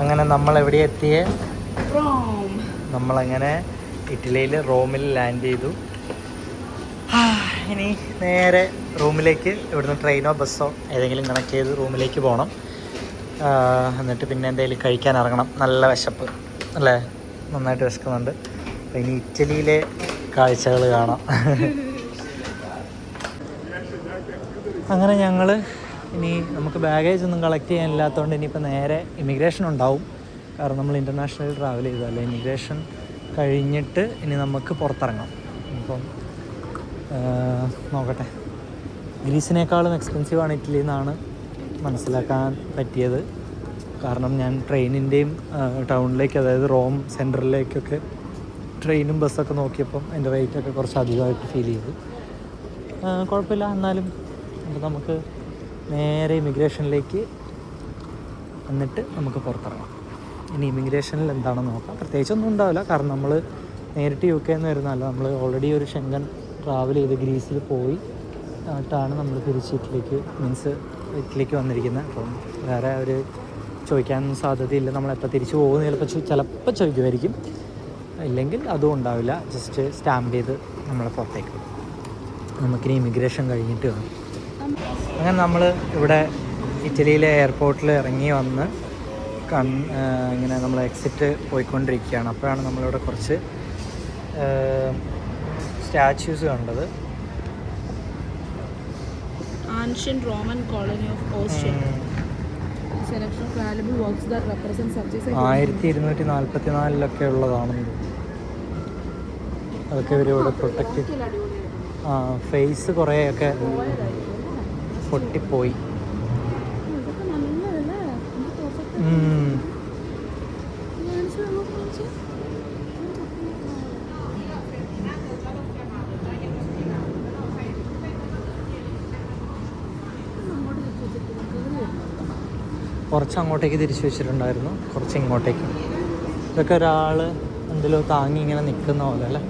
അങ്ങനെ നമ്മൾ എവിടെ എത്തിയേ? നമ്മളങ്ങനെ ഇറ്റലിയിൽ റോമിൽ ലാൻഡ് ചെയ്തു. ഇനി നേരെ റൂമിലേക്ക് ഇവിടുന്ന് ട്രെയിനോ ബസ്സോ ഏതെങ്കിലും കണക്ട് ചെയ്ത് റൂമിലേക്ക് പോകണം. എന്നിട്ട് പിന്നെ എന്തെങ്കിലും കഴിക്കാൻ ഇറങ്ങണം. നല്ല വിശപ്പ് അല്ലേ, നന്നായിട്ട് വിശക്കുന്നുണ്ട്. അപ്പോൾ ഇനി ഇറ്റലിയിലെ കാഴ്ചകൾ കാണാം. അങ്ങനെ ഞങ്ങൾ ഇനി നമുക്ക് ബാഗേജ് ഒന്നും കളക്ട് ചെയ്യാനില്ലാത്തതുകൊണ്ട് ഇനിയിപ്പോൾ നേരെ ഇമിഗ്രേഷൻ ഉണ്ടാവും. കാരണം നമ്മൾ ഇൻ്റർനാഷണൽ ട്രാവൽ ചെയ്തതല്ലേ. ഇമിഗ്രേഷൻ കഴിഞ്ഞിട്ട് ഇനി നമുക്ക് പുറത്തിറങ്ങാം. അപ്പം നോക്കട്ടെ. ഗ്രീസിനേക്കാളും എക്സ്പെൻസീവാണ് ഇറ്റലി എന്നാണ് മനസ്സിലാക്കാൻ പറ്റിയത്. കാരണം ഞാൻ ട്രെയിനിൻ്റെയും ടൗണിലേക്ക്, അതായത് റോം സെൻട്രലിലേക്കൊക്കെ ട്രെയിനും ബസ്സൊക്കെ നോക്കിയപ്പം അതിൻ്റെ റേറ്റൊക്കെ കുറച്ച് അധികമായിട്ട് ഫീൽ ചെയ്തു. കുഴപ്പമില്ല. എന്നാലും അപ്പോൾ നമുക്ക് നേരെ ഇമിഗ്രേഷനിലേക്ക് എന്നിട്ട് നമുക്ക് പുറത്തിറങ്ങാം. ഇനി ഇമിഗ്രേഷനിൽ എന്താണെന്ന് നോക്കാം. പ്രത്യേകിച്ചൊന്നും ഉണ്ടാവില്ല, കാരണം നമ്മൾ നേരിട്ട് UK നിന്ന് വരുന്നതല്ല. നമ്മൾ ഓൾറെഡി ഒരു ഷെങ്കൻ ട്രാവൽ ചെയ്ത് ഗ്രീസിൽ പോയി ആയിട്ടാണ് നമ്മൾ തിരിച്ച് ഇറ്റലിക്ക് വന്നിരിക്കുന്നത്. അപ്പം വേറെ അവർ ചോദിക്കാനൊന്നും സാധ്യതയില്ല. നമ്മളെപ്പോൾ തിരിച്ച് പോകുന്ന ചിലപ്പോൾ ചോദിക്കുമായിരിക്കും, ഇല്ലെങ്കിൽ അതും ഉണ്ടാവില്ല. ജസ്റ്റ് സ്റ്റാമ്പ് ചെയ്ത് നമ്മളെ പുറത്തേക്ക് വിടും. നമുക്കിനി ഇമിഗ്രേഷൻ കഴിഞ്ഞിട്ട് വേണം. അങ്ങനെ നമ്മൾ ഇവിടെ ഇറ്റലിയിലെ എയർപോർട്ടിൽ ഇറങ്ങി വന്ന് ഇങ്ങനെ നമ്മൾ എക്സിറ്റ് പോയിക്കൊണ്ടിരിക്കുകയാണ്. അപ്പോഴാണ് നമ്മളിവിടെ കുറച്ച് സ്റ്റാച്യൂസ് കണ്ടത്. Ancient Roman colony of Ostia. Selection of valuable works that represent subjects. 1244 ഉള്ളതാണെന്ന്. അതൊക്കെ ഇവരിവിടെ പ്രൊട്ടക്റ്റ്. ഫേസ് കുറേയൊക്കെ പൊട്ടിപ്പോയി. കുറച്ച് അങ്ങോട്ടേക്ക് തിരിച്ചു വെച്ചിട്ടുണ്ടായിരുന്നു, കുറച്ച് ഇങ്ങോട്ടേക്ക്. ഇതൊക്കെ ഒരാൾ എന്തെല്ലോ താങ്ങി ഇങ്ങനെ നിൽക്കുന്ന പോലെ അല്ലേ.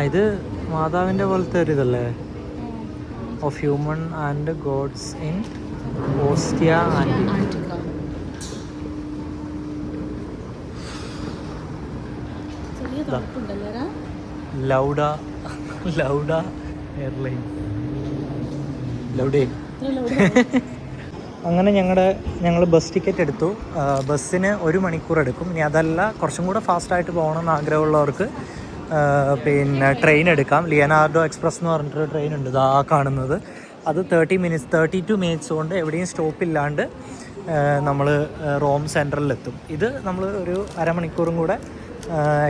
ഇത് മാതാവിൻ്റെ പോലത്തെ ഒരു ഇതല്ലേ, of human and gods in Ostia Antica. Lauda airline. അങ്ങനെ ഞങ്ങൾ ബസ് ടിക്കറ്റ് എടുത്തു. ബസ്സിന് 1 മണിക്കൂർ എടുക്കും. ഇനി അതല്ല, കുറച്ചും കൂടെ ഫാസ്റ്റായിട്ട് പോകണമെന്ന് ആഗ്രഹമുള്ളവർക്ക് പിന്നെ ട്രെയിൻ എടുക്കാം. ലിയനാർഡോ എക്സ്പ്രസ് എന്ന് പറഞ്ഞിട്ടൊരു ട്രെയിൻ ഉണ്ട്, ഇതാ കാണുന്നത്. അത് 32 മിനിറ്റ്സ് കൊണ്ട് എവിടെയും സ്റ്റോപ്പില്ലാണ്ട് നമ്മൾ റോം സെൻട്രലിലെത്തും. ഇത് നമ്മൾ ഒരു അരമണിക്കൂറും കൂടെ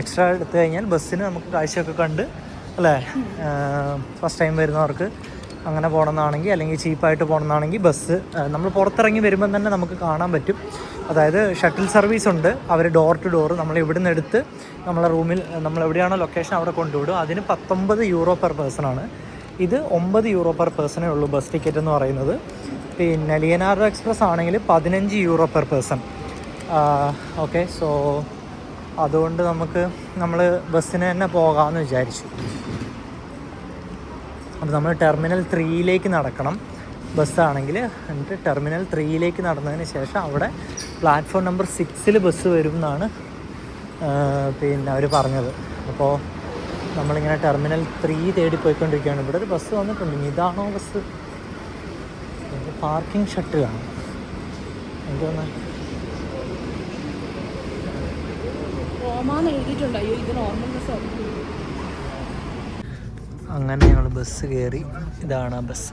എക്സ്ട്രാ എടുത്തു കഴിഞ്ഞാൽ ബസ്സിന് നമുക്ക് കാഴ്ചയൊക്കെ കണ്ട് അല്ലേ. ഫസ്റ്റ് ടൈം വരുന്നവർക്ക് അങ്ങനെ പോകണമെന്നാണെങ്കിൽ, അല്ലെങ്കിൽ ചീപ്പായിട്ട് പോകണമെന്നാണെങ്കിൽ ബസ് നമ്മൾ പുറത്തിറങ്ങി വരുമ്പം തന്നെ നമുക്ക് കാണാൻ പറ്റും. അതായത് ഷട്ടിൽ സർവീസ് ഉണ്ട്. അവർ ഡോർ ടു ഡോർ നമ്മൾ ഇവിടുന്ന് എടുത്ത് നമ്മളെ റൂമിൽ നമ്മൾ എവിടെയാണോ ലൊക്കേഷൻ അവിടെ കൊണ്ടുവിടും. അതിന് 19 യൂറോ പെർ പേഴ്സണാണ്. ഇത് 9 യൂറോ പെർ പേഴ്സണേ ഉള്ളൂ ബസ് ടിക്കറ്റ് എന്ന് പറയുന്നത്. പിന്നെ ലിയനാർഡോ എക്സ്പ്രസ് ആണെങ്കിൽ 15 euro per person. Okay, so അതുകൊണ്ട് നമ്മൾ ബസ്സിന് തന്നെ പോകാമെന്ന് വിചാരിച്ചു. അപ്പോൾ നമ്മൾ ടെർമിനൽ 3യിലേക്ക് നടക്കണം ബസ്സാണെങ്കിൽ. എന്നിട്ട് ടെർമിനൽ 3യിലേക്ക് നടന്നതിന് ശേഷം അവിടെ പ്ലാറ്റ്ഫോം നമ്പർ 6 ബസ് വരും എന്നാണ് പിന്നെ അവർ പറഞ്ഞത്. അപ്പോൾ നമ്മളിങ്ങനെ ടെർമിനൽ 3 തേടി പോയിക്കൊണ്ടിരിക്കുകയാണ്. ഇവിടെ ഒരു ബസ് വന്നിട്ടുണ്ട്. ഇതാണോ ബസ്? പാർക്കിംഗ് ഷട്ടിലാണ് എനിക്ക് തോന്നുന്നത്. അങ്ങനെ ഞങ്ങൾ ബസ് കയറി. ഇതാണ് ആ ബസ്.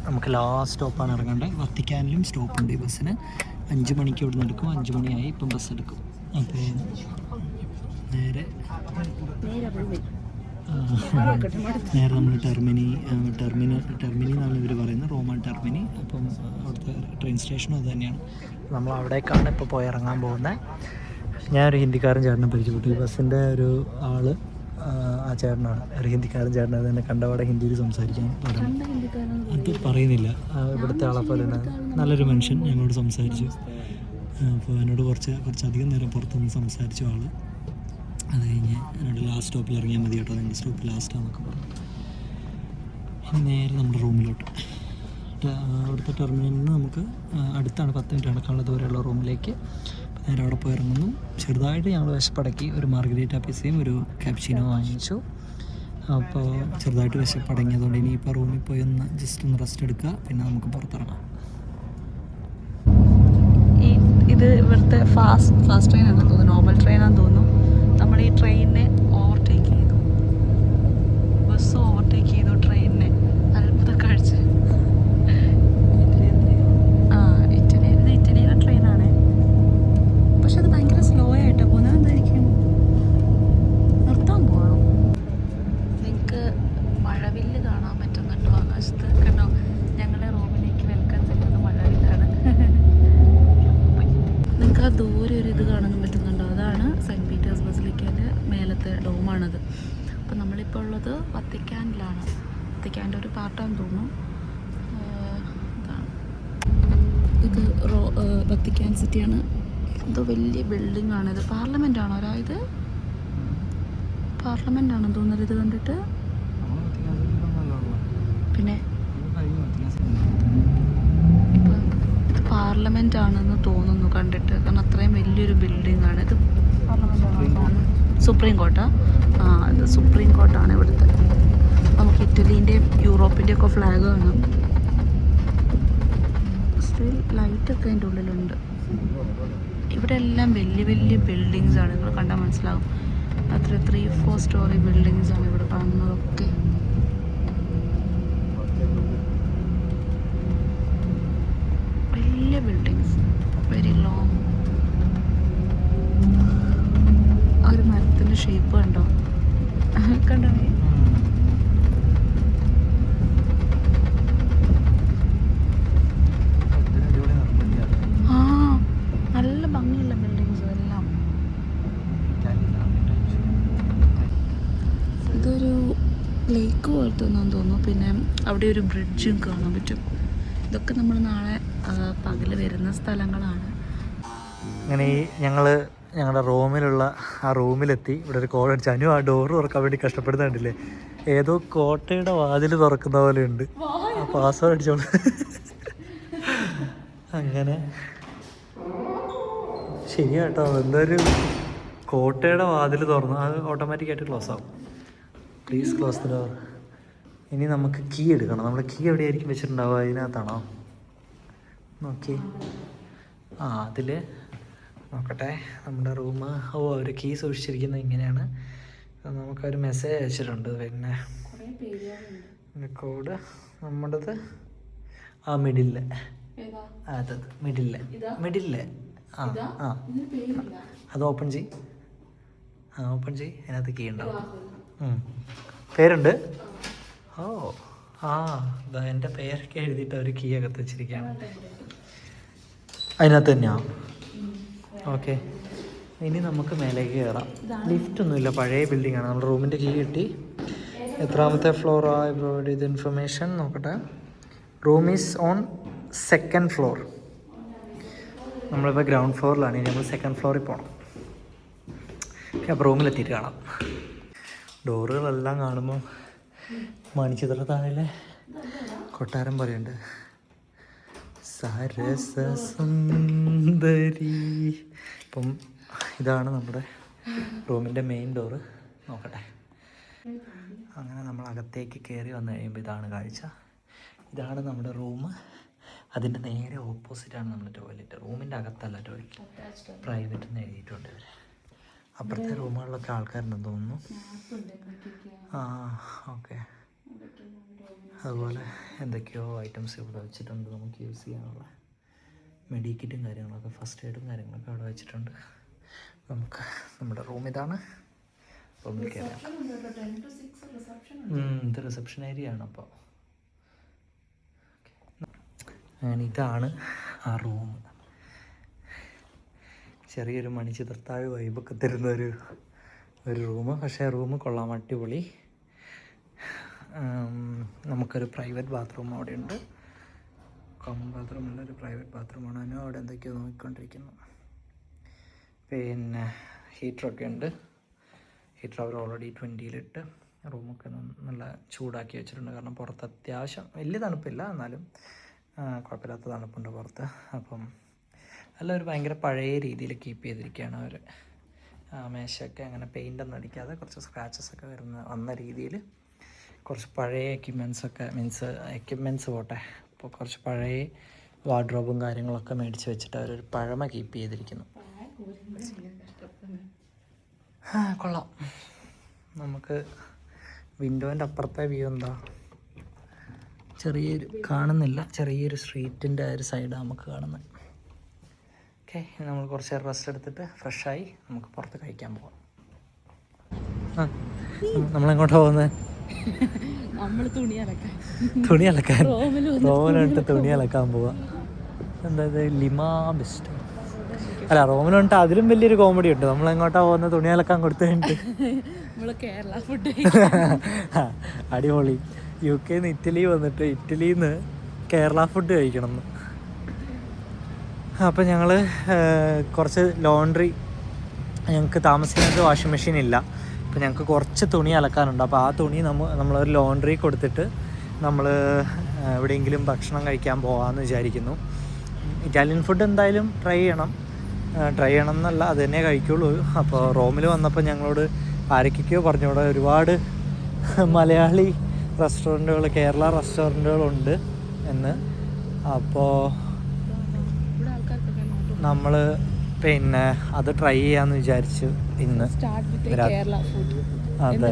നമുക്ക് ലാസ്റ്റ് സ്റ്റോപ്പാണ് ഇറങ്ങേണ്ടത്. വത്തിക്കാനിലും സ്റ്റോപ്പുണ്ട് ഈ ബസ്സിന്. 5 മണിക്ക് ഇവിടെ നിന്ന് എടുക്കും. 5 മണിയായി, ഇപ്പം ബസ് എടുക്കും. അപ്പോൾ നേരെ നമ്മൾ ടെർമിനി എന്നാണ് ഇവർ പറയുന്നത്, റോമൻ ടെർമിനി. അപ്പം അവിടുത്തെ ട്രെയിൻ സ്റ്റേഷനും അത് തന്നെയാണ്. നമ്മൾ അവിടേക്കാണ് ഇപ്പോൾ പോയി ഇറങ്ങാൻ പോകുന്നത്. ഞാനൊരു ഹിന്ദിക്കാരൻ ചേട്ടനെ പരിചയപ്പെട്ടു. ഈ ബസ്സിൻ്റെ ഒരു ആൾ ആ ചേട്ടനാണ്, ഒരു ഹിന്ദിക്കാരൻ ചേട്ടൻ. അത് തന്നെ കണ്ടപാടെ ഹിന്ദിയിൽ സംസാരിക്കാൻ അത് പറയുന്നില്ല. ഇവിടുത്തെ ആളെ പോലെ തന്നെ നല്ലൊരു മനുഷ്യൻ ഞങ്ങളോട് സംസാരിച്ചു. അപ്പോൾ എന്നോട് കുറച്ചധികം നേരം പുറത്തുനിന്ന് സംസാരിച്ചു ആൾ. അത് കഴിഞ്ഞ് എന്നോട് ലാസ്റ്റ് സ്റ്റോപ്പിൽ ഇറങ്ങിയാൽ മതി കേട്ടോ, നിങ്ങളുടെ സ്റ്റോപ്പ് ലാസ്റ്റാണെന്നൊക്കെ പറഞ്ഞു. നേരെ നമ്മുടെ റൂമിലോട്ട് അടുത്ത ടെർമിനലിൽ നിന്ന് നമുക്ക് അടുത്താണ് 10 മിനിറ്റ് നടക്കാനുള്ള ദൂരമുള്ള റൂമിലേക്ക്. നേരെ അവിടെ പോയി ഇറങ്ങുന്നു. ചെറുതായിട്ട് ഞങ്ങൾ വിശപ്പടക്കി ഒരു മാർഗരീറ്റ പിസയും ഒരു കാപ്ചീനോ വാങ്ങിച്ചു. അപ്പോൾ ചെറുതായിട്ട് വിശപ്പടങ്ങിയതുകൊണ്ട് ഇനിയിപ്പോൾ റൂമിൽ പോയി ജസ്റ്റ് ഒന്ന് റെസ്റ്റ് എടുക്കുക, പിന്നെ നമുക്ക് പുറത്തിറങ്ങാം. ഇത് ഇവിടുത്തെ ഫാസ്റ്റ് ട്രെയിൻ ആണെന്ന് തോന്നുന്നു, നോർമൽ ട്രെയിനാണെന്ന് തോന്നുന്നു. നമ്മൾ ഈ ട്രെയിനിനെ ഓവർടേക്ക് ചെയ്തു, ബസ് ഓവർടേക്ക് ചെയ്തു ട്രെയിനിനെ. അത്ഭുത കാഴ്ച. ഇറ്റലിയിലെ ട്രെയിനാണ്, പക്ഷെ അത് ഭയങ്കര സ്ലോ ആയിട്ടാണ് പോകുന്നത്. എന്തായിരിക്കും, നിർത്താൻ പോകണം. നിങ്ങൾക്ക് മഴവില്ല് കാണാൻ പറ്റുന്നുണ്ടോ ആകാശത്ത്? കണ്ടോ, ഞങ്ങളുടെ റൂമിലേക്ക് വെൽക്കം ചെയ്യുന്നത് മഴവില്ലാണ്. നിങ്ങൾക്ക് ആ ദൂരെ ഒരു ഇത് കാണാൻ പറ്റുന്നുണ്ടോ? അതാണ് സെൻറ്റ് പീറ്റേഴ്സ് ബസിലിക്കൻ്റെ മേലത്തെ ഡോമാണത്. അപ്പോൾ നമ്മളിപ്പോൾ ഉള്ളത് വത്തിക്കാനിലാണ്. വത്തിക്കാൻ്റെ ഒരു പാർട്ടാന്ന് തോന്നുന്നു. ഇത് വത്തിക്കാൻ സിറ്റിയാണ്. എന്തോ വലിയ ബിൽഡിംഗ് ആണിത്. പാർലമെൻ്റ് ആണോ? അതായത് പാർലമെൻ്റ് ആണെന്ന് തോന്നുന്നത് ഇത് കണ്ടിട്ട്. പിന്നെ ഇപ്പം ഇത് പാർലമെൻ്റ് ആണെന്ന് തോന്നുന്നു കണ്ടിട്ട്, കാരണം അത്രയും വലിയൊരു ബിൽഡിംഗ് ആണ് ഇത്. സുപ്രീം കോർട്ടാ? ഇത് സുപ്രീം കോർട്ടാണ് ഇവിടുത്തെ. നമുക്ക് ഇറ്റലീൻ്റെയും യൂറോപ്പിൻ്റെയും ഒക്കെ ഫ്ലാഗ് കാണാം. സ്റ്റിൽ ലൈറ്റൊക്കെ അതിൻ്റെ ഉള്ളിലുണ്ട്. ഇവിടെ എല്ലാം വലിയ വലിയ ബിൽഡിങ്സ് ആണ്. നിങ്ങൾ കണ്ടാൽ മനസ്സിലാവും. അത്ര 3-4 സ്റ്റോറി ബിൽഡിങ്സ് ആണ് ഇവിടെ കാണുന്നതൊക്കെ. വലിയ ബിൽഡിങ്സ്, വെരി ലോങ്. ആ ഒരു മരത്തിൻ്റെ ഷേപ്പ് കണ്ടോ? കണ്ടോ? നല്ല ഭംഗിയുള്ള ബിൽഡിങ്സ് എല്ലാം. ഇതൊരു ലേക്ക് പോലത്തെ ഒന്നാന്ന് തോന്നുന്നു. പിന്നെ അവിടെ ഒരു ബ്രിഡ്ജും കാണാൻ പറ്റും. ഇതൊക്കെ നമ്മൾ നാളെ പകൽ വരുന്ന സ്ഥലങ്ങളാണ്. അങ്ങനെ ഞങ്ങളുടെ റൂമിലുള്ള ആ റൂമിലെത്തി. ഇവിടെ ഒരു കോൾ അടിച്ചു. അനു ആ ഡോറ് തുറക്കാൻ വേണ്ടി കഷ്ടപ്പെടുന്നുണ്ടല്ലേ. ഏതോ കോട്ടയുടെ വാതിൽ തുറക്കുന്ന പോലെ ഉണ്ട്. ആ പാസ്വേഡ് അടിച്ചോളൂ. അങ്ങനെ ശരിയാ കേട്ടോ, എന്തൊരു കോട്ടയുടെ വാതിൽ തുറന്നു. അത് ഓട്ടോമാറ്റിക്കായിട്ട് ക്ലോസ് ആവും. Please close the door. ഇനി നമുക്ക് കീ എടുക്കണം. നമ്മൾ കീ എവിടെയായിരിക്കും വെച്ചിട്ടുണ്ടാവുക? അതിനകത്താണോ? നോക്കി. അതിൽ നോക്കട്ടെ. നമ്മുടെ റൂം. അവർ കീ സൂക്ഷിച്ചിരിക്കുന്നത് ഇങ്ങനെയാണ്. നമുക്കൊരു മെസ്സേജ് അയച്ചിട്ടുണ്ട്. പിന്നെ കോഡ് നമ്മുടേത് മിഡില്. അതത് മിഡില്. അത് ഓപ്പൺ ചെയ്. ഓപ്പൺ ചെയ്. അതിനകത്ത് കീ ഉണ്ടാവും. പേരുണ്ട്. എൻ്റെ പേരൊക്കെ എഴുതിയിട്ട് ഒരു കീ അകത്ത് വെച്ചിരിക്കുകയാണ്. അതിനകത്ത് തന്നെയാണ്. ഓക്കെ, ഇനി നമുക്ക് മേലേക്ക് കയറാം. ലിഫ്റ്റൊന്നുമില്ല, പഴയ ബിൽഡിംഗ് ആണ്. നമ്മുടെ റൂമിൻ്റെ കീ കിട്ടി. എത്രാമത്തെ ഫ്ലോർ ആയി പ്രൊവൈഡ് ചെയ്ത ഇൻഫർമേഷൻ നോക്കട്ടെ. Room is on 2nd floor. നമ്മളിപ്പോൾ ഗ്രൗണ്ട് ഫ്ലോറിലാണ്. ഇനി നമ്മൾ 2nd ഫ്ലോറിൽ പോകണം. അപ്പോൾ റൂമിലെത്തിയിട്ട് കാണാം. ഡോറുകളെല്ലാം കാണുമ്പോൾ മണിച്ചിത്ര താഴെ കൊട്ടാരം പറയുന്നുണ്ട്. സരസസുന്ദരി. ഇപ്പം ഇതാണ് നമ്മുടെ റൂമിൻ്റെ മെയിൻ ഡോറ്. നോക്കട്ടെ. അങ്ങനെ നമ്മൾ അകത്തേക്ക് കയറി വന്നു കഴിയുമ്പോൾ ഇതാണ് കാഴ്ച. ഇതാണ് നമ്മുടെ റൂം. അതിൻ്റെ നേരെ ഓപ്പോസിറ്റാണ് നമ്മുടെ ടോയ്ലറ്റ്. റൂമിൻ്റെ അകത്തല്ല ടോയ്ലറ്റ്, പ്രൈവറ്റ് എന്ന് എഴുതിയിട്ടുണ്ട് ഇവർ. അപ്പുറത്തെ റൂമുകളിലൊക്കെ ആൾക്കാരുണ്ടെന്ന് തോന്നുന്നു. ഓക്കെ. അതുപോലെ എന്തൊക്കെയോ ഐറ്റംസ് ഇവിടെ വെച്ചിട്ടുണ്ട് നമുക്ക് യൂസ് ചെയ്യാനുള്ള. മെഡിക്കിറ്റും കാര്യങ്ങളൊക്കെ, ഫസ്റ്റ് എയ്ഡും കാര്യങ്ങളൊക്കെ അവിടെ വെച്ചിട്ടുണ്ട്. നമുക്ക് നമ്മുടെ റൂം ഇതാണ്. റൂമിൽ കയറാം. ഇത് റിസപ്ഷൻ ഏരിയ ആണ്. അപ്പോൾ അങ്ങനെ ഇതാണ് ആ റൂം. ചെറിയൊരു മണിച്ചിത്രത്താഴ് വൈബൊക്കെ തരുന്ന ഒരു റൂം. പക്ഷേ റൂം കൊള്ളാം, അടിപൊളി. നമുക്കൊരു പ്രൈവറ്റ് ബാത്റൂം അവിടെ ഉണ്ട്. കോമൺ ബാത്റൂമുള്ള ഒരു പ്രൈവറ്റ് ബാത്റൂമാണ്. അതിനും അവിടെ എന്തൊക്കെയോ നോക്കിക്കൊണ്ടിരിക്കുന്നു. പിന്നെ ഹീറ്ററൊക്കെ ഉണ്ട്. ഹീറ്റർ അവർ ഓൾറെഡി 20-ലിട്ട് റൂമൊക്കെ നല്ല ചൂടാക്കി വെച്ചിട്ടുണ്ട്. കാരണം പുറത്ത് അത്യാവശ്യം വലിയ തണുപ്പില്ല, എന്നാലും കുഴപ്പമില്ലാത്ത തണുപ്പുണ്ട് പുറത്ത്. അപ്പം എല്ലാം ഭയങ്കര പഴയ രീതിയിൽ കീപ്പ് ചെയ്തിരിക്കുകയാണ് അവർ. മേശയൊക്കെ അങ്ങനെ പെയിൻ്റൊന്നും അടിക്കാതെ കുറച്ച് സ്ക്രാച്ചസൊക്കെ വന്ന രീതിയിൽ കുറച്ച് പഴയ എക്യുപ്മെൻറ്റ്സ് പോട്ടെ, അപ്പോൾ കുറച്ച് പഴയ വാർഡ്രോബും കാര്യങ്ങളൊക്കെ മേടിച്ച് വെച്ചിട്ട് അവരൊരു പഴമ കീപ്പ് ചെയ്തിരിക്കുന്നു. കൊള്ളാം. നമുക്ക് വിൻഡോൻ്റെ അപ്പുറത്തെ വ്യൂ എന്താ, ചെറിയൊരു സ്ട്രീറ്റിൻ്റെ ഒരു സൈഡാണ് നമുക്ക് കാണുന്നത്. ഓക്കെ, നമ്മൾ കുറച്ച് നേരം റെസ്റ്റ് എടുത്തിട്ട് ഫ്രഷായി നമുക്ക് പുറത്ത് കഴിക്കാൻ പോകാം. നമ്മളെങ്ങോട്ടാണ് പോകുന്നത്? തുണി അലക്കാൻ റോമിലോട്ട് തുണി അലക്കാൻ പോവാ. എന്താ ലിമാ ബെസ്റ്റ് അല്ല, റോമിലോട്ട് അതിലും വലിയൊരു കോമഡി ഉണ്ട്. നമ്മളെങ്ങോട്ടാ പോകുന്നത്? തുണി അലക്കാൻ കൊടുത്തു കഴിഞ്ഞിട്ട് അടിപൊളി. UK-ന്ന് ഇറ്റലി വന്നിട്ട് ഇറ്റലിയിൽ നിന്ന് കേരള ഫുഡ് കഴിക്കണം എന്ന്. അപ്പം ഞങ്ങൾ കുറച്ച് ലോണ്ട്രി, ഞങ്ങൾക്ക് താമസിക്കുന്നത് വാഷിംഗ് മെഷീൻ ഇല്ല, അപ്പോൾ ഞങ്ങൾക്ക് കുറച്ച് തുണി അലക്കാനുണ്ട്. അപ്പോൾ ആ തുണി നമ്മളൊരു ലോണ്ട്രി കൊടുത്തിട്ട് നമ്മൾ എവിടെയെങ്കിലും ഭക്ഷണം കഴിക്കാൻ പോകാമെന്ന് വിചാരിക്കുന്നു. ഇറ്റാലിയൻ ഫുഡ് എന്തായാലും ട്രൈ ചെയ്യണം എന്നല്ല, അത് തന്നെ കഴിക്കുള്ളൂ. അപ്പോൾ റോമിൽ വന്നപ്പോൾ ഞങ്ങളോട് ആരൊക്കെയോ പറഞ്ഞു ഇവിടെ ഒരുപാട് മലയാളി റെസ്റ്റോറൻറ്റുകൾ, കേരള റെസ്റ്റോറൻറ്റുകളുണ്ട് എന്ന്. അപ്പോൾ നമ്മൾ പിന്നെ അത് ട്രൈ ചെയ്യാമെന്ന് വിചാരിച്ചു ഇന്ന്. അതെ,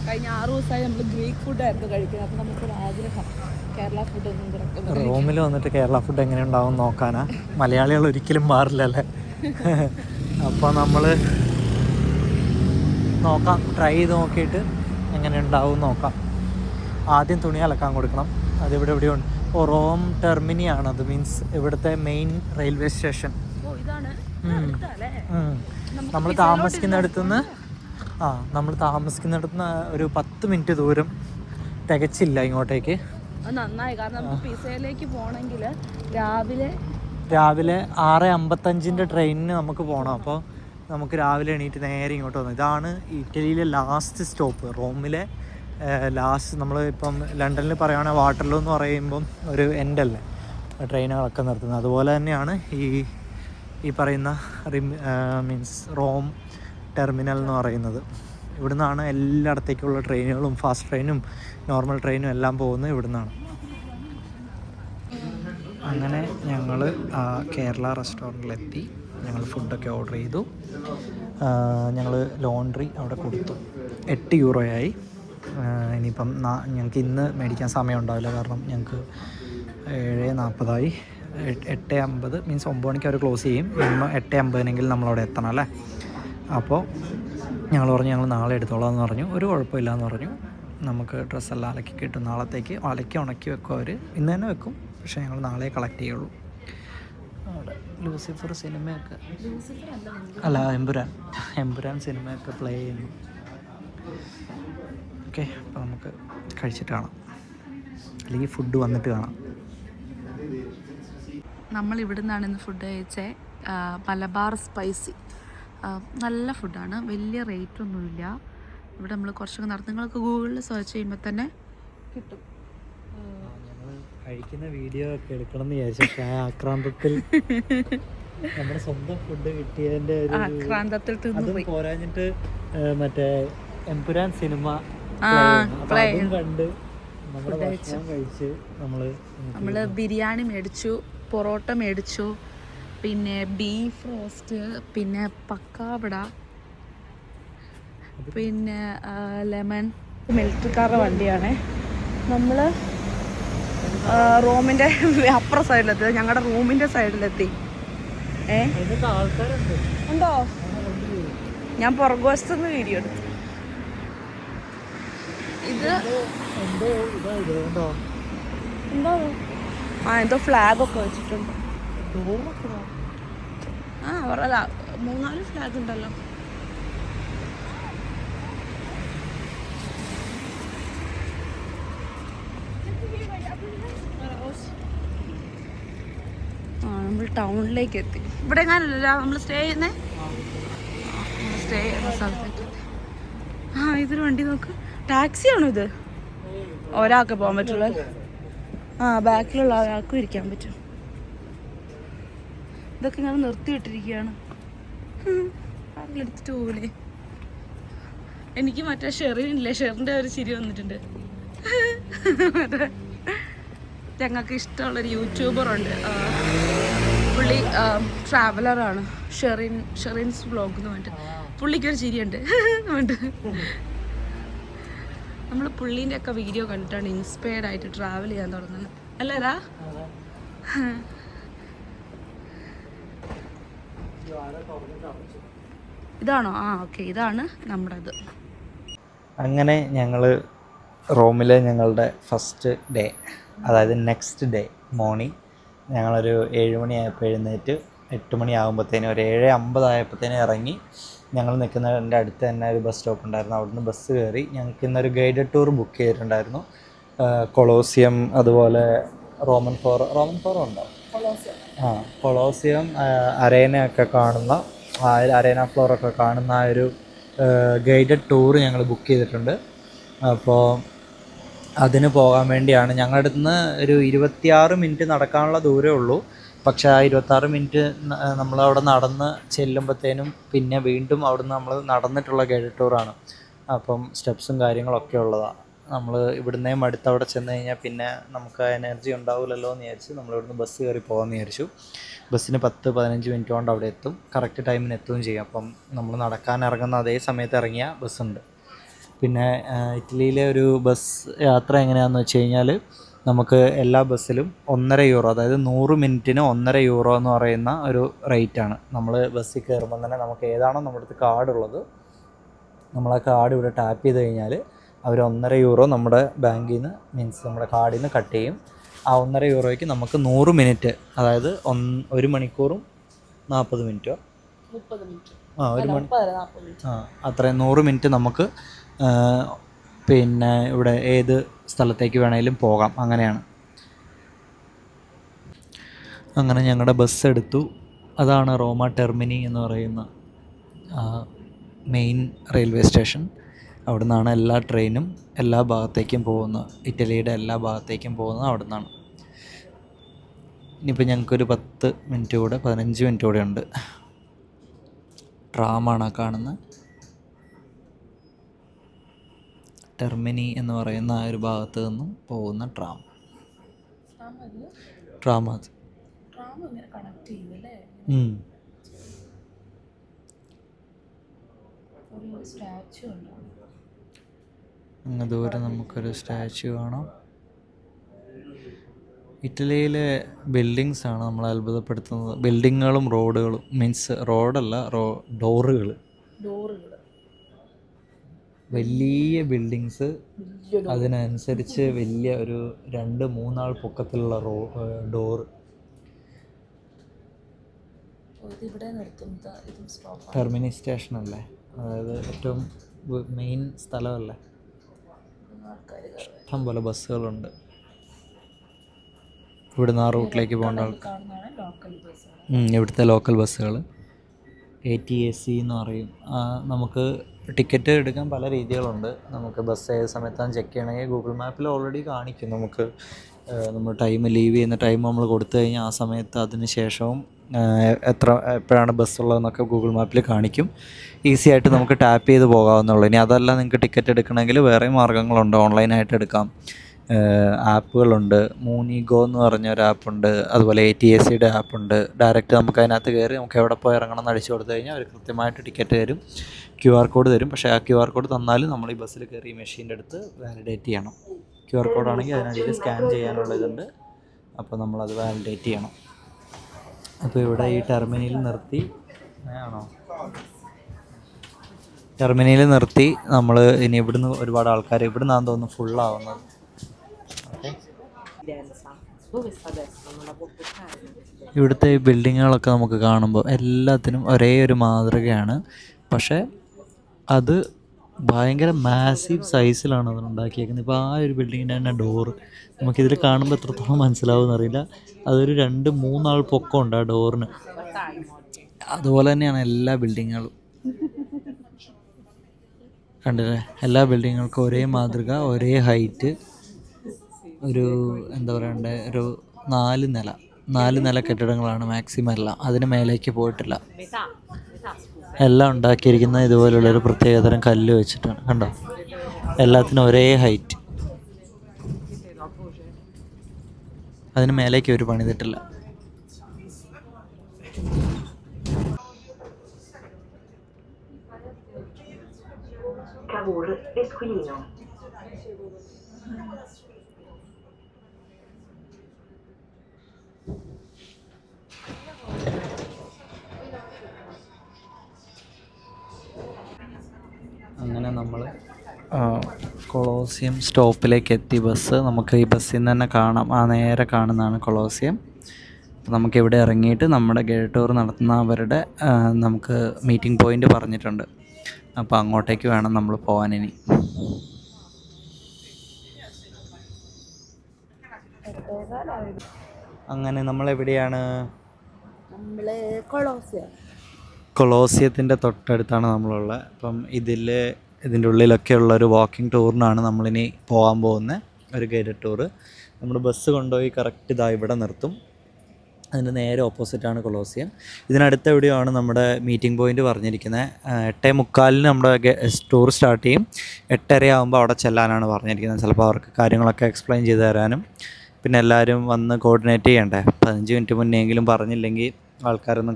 കഴിഞ്ഞ 6 ദിവസമായി നമ്മൾ ഗ്രീക്ക് ഫുഡായിരുന്നു കഴിക്കുന്നത്. അപ്പോൾ നമുക്കൊരു ആഗ്രഹം കേരള ഫുഡ് റോമിൽ വന്നിട്ട് കേരള ഫുഡ് എങ്ങനെ ഉണ്ടാവും നോക്കാനാ. മലയാളികൾ ഒരിക്കലും മാറില്ലല്ലേ. അപ്പോൾ നമ്മൾ നോക്കാം, ട്രൈ ചെയ്ത് നോക്കിയിട്ട് എങ്ങനെ ഉണ്ടാവും നോക്കാം. ആദ്യം തുണി അലക്കാൻ കൊടുക്കണം. അതിവിടെ എവിടെയുണ്ട്. റോം ടെർമിനി ആണത്, മീൻസ് ഇവിടുത്തെ മെയിൻ റെയിൽവേ സ്റ്റേഷൻ. നമ്മൾ താമസിക്കുന്നിടത്തുനിന്ന് ഒരു 10 മിനിറ്റ് ദൂരം തികച്ചില്ല ഇങ്ങോട്ടേക്ക്. നന്നായി, കാരണം നമുക്ക് പിസയിലേക്ക് പോകണമെങ്കിൽ രാവിലെ 6:55 ട്രെയിനിന് നമുക്ക് പോകണം. അപ്പോൾ നമുക്ക് രാവിലെ എണീറ്റ് നേരെ ഇങ്ങോട്ട് വന്നു. ഇതാണ് ഇറ്റലിയിലെ ലാസ്റ്റ് സ്റ്റോപ്പ്, റോമിലെ ലാസ്റ്റ്. നമ്മൾ ഇപ്പം ലണ്ടനിൽ പറയുകയാണെങ്കിൽ വാട്ടർലൂ എന്ന് പറയുമ്പം ഒരു എൻഡല്ലേ ട്രെയിനുകളൊക്കെ നിർത്തുന്നത്. അതുപോലെ തന്നെയാണ് ഈ പറയുന്ന മീൻസ് റോം ടെർമിനൽ എന്ന് പറയുന്നത്. ഇവിടെ നിന്നാണ് എല്ലായിടത്തേക്കുള്ള ട്രെയിനുകളും, ഫാസ്റ്റ് ട്രെയിനും നോർമൽ ട്രെയിനും എല്ലാം പോകുന്നത് ഇവിടെ നിന്നാണ്. അങ്ങനെ ഞങ്ങൾ കേരള റെസ്റ്റോറൻറ്റിലെത്തി. ഞങ്ങൾ ഫുഡൊക്കെ ഓർഡർ ചെയ്തു. ഞങ്ങൾ ലോണ്ട്രി അവിടെ കൊടുത്തു. 8 യൂറോയായി. ഇനിയിപ്പം ഞങ്ങൾക്ക് ഇന്ന് മേടിക്കാൻ സമയം ഉണ്ടാവില്ല, കാരണം ഞങ്ങൾക്ക് 7:40 8:50 മീൻസ് 9 മണിക്ക് അവർ ക്ലോസ് ചെയ്യും. 8:50 നമ്മളവിടെ എത്തണം അല്ലേ. അപ്പോൾ ഞങ്ങൾ പറഞ്ഞു ഞങ്ങൾ നാളെ എടുത്തോളാം എന്ന് പറഞ്ഞു. ഒരു കുഴപ്പമില്ല എന്ന് പറഞ്ഞു. നമുക്ക് ഡ്രസ്സെല്ലാം അലക്കി കിട്ടും നാളത്തേക്ക്. ഉണക്കി വെക്കും അവർ, ഇന്ന് തന്നെ വെക്കും, പക്ഷേ ഞങ്ങൾ നാളെ കളക്ട് ചെയ്യുള്ളൂ. അവിടെ ലൂസിഫർ സിനിമയൊക്കെ അല്ല, എമ്പുരാൻ സിനിമയൊക്കെ പ്ലേ ചെയ്യുന്നു. ഓക്കെ, അപ്പോൾ നമുക്ക് കഴിച്ചിട്ട് കാണാം, അല്ലെങ്കിൽ ഫുഡ് വന്നിട്ട് കാണാം. നമ്മൾ ഇവിടെ നിന്നാണ് ഇന്ന് ഫുഡ് കഴിച്ചത്. മലബാർ സ്പൈസി നല്ല ഫുഡാണ്, വലിയ റേറ്റൊന്നുമില്ല. ഇവിടെ നമ്മൾ കുറച്ചൊക്കെ നിങ്ങളൊക്കെ ഗൂഗിളിൽ സെർച്ച് ചെയ്യുമ്പോൾ തന്നെ കിട്ടും. കഴിക്കുന്ന വീഡിയോ ഒക്കെ എടുക്കണം എന്ന് വിചാരിച്ചു. ആക്രാന്തത്തിൽ നമ്മുടെ സ്വന്തം ഫുഡ് കിട്ടിയതിൻ്റെ ആക്രാന്തത്തിൽ പോരാഞ്ഞിട്ട് മറ്റേ എമ്പുരാൻ സിനിമ കണ്ട് നമ്മുടെ ഭക്ഷണം കഴിച്ച് നമ്മൾ ബിരിയാണി മേടിച്ചു, പൊറോട്ട മേടിച്ചു, പിന്നെ ബീഫ് റോസ്റ്റ്, പിന്നെ പക്കാവട, പിന്നെ ലെമൺ. മിലിറ്ററിക്കാരുടെ വണ്ടിയാണ്. നമ്മൾ റൂമിൻ്റെ അപ്പുറ സൈഡിലെത്തി, ഞങ്ങളുടെ റൂമിൻ്റെ സൈഡിലെത്തി. ഉണ്ടോ? ഞാൻ പുറകുവശത്തുനിന്ന് വീഡിയോ എടുത്തു. ഇത് എന്തോ എന്തോ ഫ്ലാഗൊക്കെ വെച്ചിട്ടുണ്ട്. അവരല്ല 3-4 ഫ്ലാഗ് ഉണ്ടല്ലോ. നമ്മൾ ടൗണിലേക്ക് എത്തി. ഇവിടെ എങ്ങാനല്ല നമ്മൾ സ്റ്റേ ചെയ്യുന്നേ, സ്റ്റേ ചെയ്യുന്ന സ്ഥലത്തേക്ക്. ഇതൊരു വണ്ടി നോക്ക്, ടാക്സിയാണോ ഇത്? ഒരാൾക്ക് പോകാൻ പറ്റുള്ളൂ. ആ ബാക്കിലുള്ള ആൾക്കും ഇരിക്കാൻ പറ്റും. ഇതൊക്കെ ഇങ്ങനെ നിർത്തിയിട്ടിരിക്കുകയാണ്. എടുത്തിട്ട് പോകൂലേ. എനിക്ക് മറ്റേ ഷെറിനില്ലേ, ഷെറിൻ്റെ ഒരു ചിരി വന്നിട്ടുണ്ട്. ഞങ്ങൾക്ക് ഇഷ്ടമുള്ളൊരു യൂട്യൂബറുണ്ട്, പുള്ളി ട്രാവലറാണ്, ഷെറിൻസ് വ്ളോഗ് എന്ന് പറഞ്ഞിട്ട്. പുള്ളിക്കൊരു ചിരിയുണ്ട്. നമ്മൾ പുള്ളീൻ്റെ ഒക്കെ വീഡിയോ കണ്ടിട്ടാണ് ഇൻസ്പയർഡ് ആയിട്ട് ട്രാവൽ ചെയ്യാൻ തുടങ്ങുന്നത്, അല്ലേടാ? ഇതാണോ? ആ ഓക്കെ, ഇതാണ് നമ്മുടെ ഇത്. അങ്ങനെ ഞങ്ങൾ റോമിലെ ഞങ്ങളുടെ ഫസ്റ്റ് ഡേ, അതായത് നെക്സ്റ്റ് ഡേ മോർണിംഗ് ഞങ്ങളൊരു 7 മണിയായപ്പോൾ എഴുന്നേറ്റ് 8 മണിയാകുമ്പോഴത്തേനും ഒരു 7:50 ആയപ്പോഴത്തേനും ഇറങ്ങി. ഞങ്ങൾ നിൽക്കുന്നതിൻ്റെ അടുത്ത് തന്നെ ഒരു ബസ് സ്റ്റോപ്പ് ഉണ്ടായിരുന്നു. അവിടുന്ന് ബസ് കയറി. ഞങ്ങൾക്ക് ഇന്നൊരു ഗൈഡഡ് ടൂർ ബുക്ക് ചെയ്തിട്ടുണ്ടായിരുന്നു. കൊളോസിയം, അതുപോലെ റോമൻ ഫോറം ഉണ്ടോ? കൊളോസിയം, അരേനയൊക്കെ കാണുന്ന അരേന ഫ്ലോറൊക്കെ കാണുന്ന ആ ഒരു ഗൈഡഡ് ടൂർ ഞങ്ങൾ ബുക്ക് ചെയ്തിട്ടുണ്ട്. അപ്പോൾ അതിന് പോകാൻ വേണ്ടിയാണ്. ഞങ്ങളുടെ അടുത്ത് നിന്ന് ഒരു 26 മിനിറ്റ് നടക്കാനുള്ള ദൂരമേ ഉള്ളൂ. പക്ഷേ ആ 26 മിനിറ്റ് നമ്മളവിടെ നടന്ന് ചെല്ലുമ്പോഴത്തേനും പിന്നെ വീണ്ടും അവിടുന്ന് നമ്മൾ നടന്നിട്ടുള്ള ഗൈഡഡ് ടൂറാണ്. അപ്പം സ്റ്റെപ്സും കാര്യങ്ങളൊക്കെ ഉള്ളതാണ്. നമ്മൾ ഇവിടുന്നേ മടുത്ത് അവിടെ ചെന്ന് കഴിഞ്ഞാൽ പിന്നെ നമുക്ക് എനർജി ഉണ്ടാവില്ലല്ലോ എന്ന് വിചാരിച്ച് നമ്മളിവിടുന്ന് ബസ് കയറി പോകാമെന്ന് വിചാരിച്ചു. ബസ്സിന് 10-15 മിനിറ്റ് കൊണ്ട് അവിടെ എത്തും. കറക്റ്റ് ടൈമിന് എത്തുകയും ചെയ്യും. അപ്പം നമ്മൾ നടക്കാൻ ഇറങ്ങുന്ന അതേ സമയത്ത് ഇറങ്ങിയ ബസ്സുണ്ട്. പിന്നെ ഇറ്റലിയിലെ ഒരു ബസ് യാത്ര എങ്ങനെയാണെന്ന് വെച്ച് കഴിഞ്ഞാൽ നമുക്ക് എല്ലാ ബസ്സിലും €1.5, അതായത് 100 മിനിറ്റിന് €1.5 എന്ന് പറയുന്ന ഒരു റേറ്റാണ്. നമ്മൾ ബസ്സിൽ കയറുമ്പോൾ തന്നെ നമുക്ക് ഏതാണോ നമ്മുടെ അടുത്ത് കാർഡുള്ളത്, നമ്മൾ ആ കാർഡ് ഇവിടെ ടാപ്പ് ചെയ്ത് കഴിഞ്ഞാൽ അവർ €1.5 നമ്മുടെ ബാങ്കിൽ നിന്ന്, മീൻസ് നമ്മുടെ കാർഡിൽ നിന്ന് കട്ട് ചെയ്യും. ആ €1.5 നമുക്ക് 100 മിനിറ്റ്, അതായത് 1 മണിക്കൂറും 40 മിനിറ്റോ 30 മിനിറ്റ്, അത്രയും 100 മിനിറ്റ് നമുക്ക് പിന്നെ ഇവിടെ ഏത് സ്ഥലത്തേക്ക് വേണമെങ്കിലും പോകാം. അങ്ങനെയാണ്. അങ്ങനെ ഞങ്ങളുടെ ബസ് എടുത്തു. അതാണ് റോമ ടെർമിനി എന്ന് പറയുന്ന മെയിൻ റെയിൽവേ സ്റ്റേഷൻ. അവിടെ നിന്നാണ് എല്ലാ ട്രെയിനും എല്ലാ ഭാഗത്തേക്കും പോകുന്നത്. ഇറ്റലിയുടെ എല്ലാ ഭാഗത്തേക്കും പോകുന്നത് അവിടെ നിന്നാണ്. ഇനിയിപ്പോൾ ഞങ്ങൾക്കൊരു 10 മിനിറ്റ് കൂടെ, 15 മിനിറ്റ് കൂടെ ഉണ്ട്. ട്രാമാണ് കാണുന്നത്. ടെർമിനി എന്ന് പറയുന്ന ആ ഒരു ഭാഗത്ത് നിന്നും പോകുന്ന ട്രാം അത് അങ്ങ് ദൂരെ നമുക്കൊരു സ്റ്റാച്യു കാണാം. ഇറ്റലിയിലെ ബിൽഡിങ്സ് ആണ് നമ്മളെ അത്ഭുതപ്പെടുത്തുന്നത്. ബിൽഡിങ്ങുകളും റോഡുകളും, മീൻസ് റോഡല്ല, ഡോറുകൾ, വലിയ ബിൽഡിങ്സ്, അതിനനുസരിച്ച് വലിയ ഒരു 2-3 ആൾ പൊക്കത്തിലുള്ള ഡോറ്. ടെർമിനി സ്റ്റേഷനല്ലേ, അതായത് ഏറ്റവും മെയിൻ സ്ഥലമല്ലേ. ഇഷ്ടം പോലെ ബസ്സുകളുണ്ട്. ഇവിടുന്ന് ആ റൂട്ടിലേക്ക് പോകേണ്ട ആൾക്കാർ. ഇവിടുത്തെ ലോക്കൽ ബസ്സുകൾ ATAC എന്ന് പറയും. നമുക്ക് ടിക്കറ്റ് എടുക്കാൻ പല രീതികളുണ്ട്. നമുക്ക് ബസ് ഏത് സമയത്താണ് ചെക്ക് ചെയ്യണമെങ്കിൽ ഗൂഗിൾ മാപ്പിൽ ഓൾറെഡി കാണിക്കും. നമുക്ക് നമ്മൾ ലീവ് ചെയ്യുന്ന ടൈം നമ്മൾ കൊടുത്തു കഴിഞ്ഞാൽ ആ സമയത്ത് അതിന് ശേഷവും എപ്പോഴാണ് ബസ്സുള്ളതെന്നൊക്കെ ഗൂഗിൾ മാപ്പിൽ കാണിക്കും. ഈസി ആയിട്ട് നമുക്ക് ടാപ്പ് ചെയ്ത് പോകാവുന്നുള്ളൂ. ഇനി അതല്ല, നിങ്ങൾക്ക് ടിക്കറ്റ് എടുക്കണമെങ്കിൽ വേറെ മാർഗ്ഗങ്ങളുണ്ട്. ഓൺലൈനായിട്ട് എടുക്കാം. ആപ്പുകളുണ്ട്. മൂനിഗോ എന്ന് പറഞ്ഞൊരു ആപ്പുണ്ട്. അതുപോലെ ATACയുടെ ആപ്പുണ്ട്. ഡയറക്റ്റ് നമുക്ക് അതിനകത്ത് കയറി നമുക്ക് എവിടെ പോയി ഇറങ്ങണം എന്ന് അടിച്ചു കൊടുത്തു കഴിഞ്ഞാൽ അവർ കൃത്യമായിട്ട് ടിക്കറ്റ് തരും, QR കോഡ് തരും. പക്ഷേ ആ QR കോഡ് തന്നാലും നമ്മൾ ഈ ബസ്സിൽ കയറി ഈ മെഷീൻ്റെ അടുത്ത് വാലിഡേറ്റ് ചെയ്യണം. QR കോഡാണെങ്കിൽ അതിനടിയിൽ സ്കാൻ ചെയ്യാനുള്ള ഇതുണ്ട്. അപ്പോൾ നമ്മളത് വാലിഡേറ്റ് ചെയ്യണം. അപ്പോൾ ഇവിടെ ഈ ടെർമിനലിൽ നിർത്തി നമ്മൾ ഇനി ഇവിടുന്ന് ഒരുപാട് ആൾക്കാർ ഇവിടുന്നാന്ന് തോന്നുന്നു ഫുള്ളാവുന്നത്. ഇവിടുത്തെ ഈ ബിൽഡിങ്ങുകളൊക്കെ നമുക്ക് കാണുമ്പോൾ എല്ലാത്തിനും ഒരേ ഒരു മാതൃകയാണ്. പക്ഷേ അത് ഭയങ്കര മാസീവ് സൈസിലാണ് അത് ഉണ്ടാക്കിയേക്കുന്നത്. ഇപ്പോൾ ആ ഒരു ബിൽഡിങ്ങിൻ്റെ തന്നെ ഡോറ് നമുക്കിതിൽ കാണുമ്പോൾ എത്രത്തോളം മനസ്സിലാവുമെന്ന് അറിയില്ല. അതൊരു 2-3 ആൾ പൊക്കമുണ്ട് ആ ഡോറിന്. അതുപോലെ തന്നെയാണ് എല്ലാ ബിൽഡിങ്ങുകളും. കണ്ടില്ലേ, എല്ലാ ബിൽഡിങ്ങുകൾക്കും ഒരേ മാതൃക, ഒരേ ഹൈറ്റ്. ഒരു എന്താ പറയണ്ടേ, ഒരു 4 നില കെട്ടിടങ്ങളാണ് മാക്സിമം എല്ലാം. അതിന് മേലേക്ക് പോയിട്ടില്ല. എല്ലാം ഉണ്ടാക്കിയിരിക്കുന്നത് ഇതുപോലുള്ളൊരു പ്രത്യേകതരം കല്ല് വെച്ചിട്ടാണ്. കണ്ടോ, എല്ലാത്തിനും ഒരേ ഹൈറ്റ്. അതിന് മേലേക്ക് ഒരു പണിതിട്ടില്ല. Cavour Esquilino. അങ്ങനെ നമ്മൾ കൊളോസിയം സ്റ്റോപ്പിലേക്ക് എത്തി. ബസ് നമുക്ക് ഈ ബസ്സിൽ നിന്ന് തന്നെ കാണാം. ആ നേരെ കാണുന്നതാണ് കൊളോസിയം. നമുക്കിവിടെ ഇറങ്ങിയിട്ട് നമ്മുടെ ഗൈഡ് ടൂർ നടത്തുന്നവരുടെ നമുക്ക് മീറ്റിംഗ് പോയിൻ്റ് പറഞ്ഞിട്ടുണ്ട്. അപ്പോൾ അങ്ങോട്ടേക്ക് വേണം നമ്മൾ പോകാൻ ഇനി. അങ്ങനെ നമ്മളെവിടെയാണ്? കൊളോസിയത്തിൻ്റെ തൊട്ടടുത്താണ് നമ്മളുള്ളത്. അപ്പം ഇതിൻ്റെ ഉള്ളിലൊക്കെ ഉള്ളൊരു വാക്കിംഗ് ടൂറിനാണ് നമ്മളിനി പോകാൻ പോകുന്നത്. ഒരു ഗൈഡഡ് ടൂറ്. നമ്മൾ ബസ് കൊണ്ടുപോയി കറക്റ്റ് ഇതാ ഇവിടെ നിർത്തും. അതിൻ്റെ നേരെ ഓപ്പോസിറ്റാണ് കൊളോസിയം. ഇതിനടുത്ത് എവിടെയാണ് നമ്മുടെ മീറ്റിംഗ് പോയിൻ്റ് പറഞ്ഞിരിക്കുന്നത്. 8:45 നമ്മുടെ ടൂർ സ്റ്റാർട്ട് ചെയ്യും. 8:30 ആകുമ്പോൾ അവിടെ ചെല്ലാനാണ് പറഞ്ഞിരിക്കുന്നത്. ചിലപ്പോൾ അവർക്ക് കാര്യങ്ങളൊക്കെ എക്സ്പ്ലെയിൻ ചെയ്ത് തരാനും പിന്നെ എല്ലാവരും വന്ന് കോർഡിനേറ്റ് ചെയ്യണ്ടേ. 15 മിനിറ്റ് മുന്നെങ്കിലും പറഞ്ഞില്ലെങ്കിൽ ആൾക്കാരൊന്നും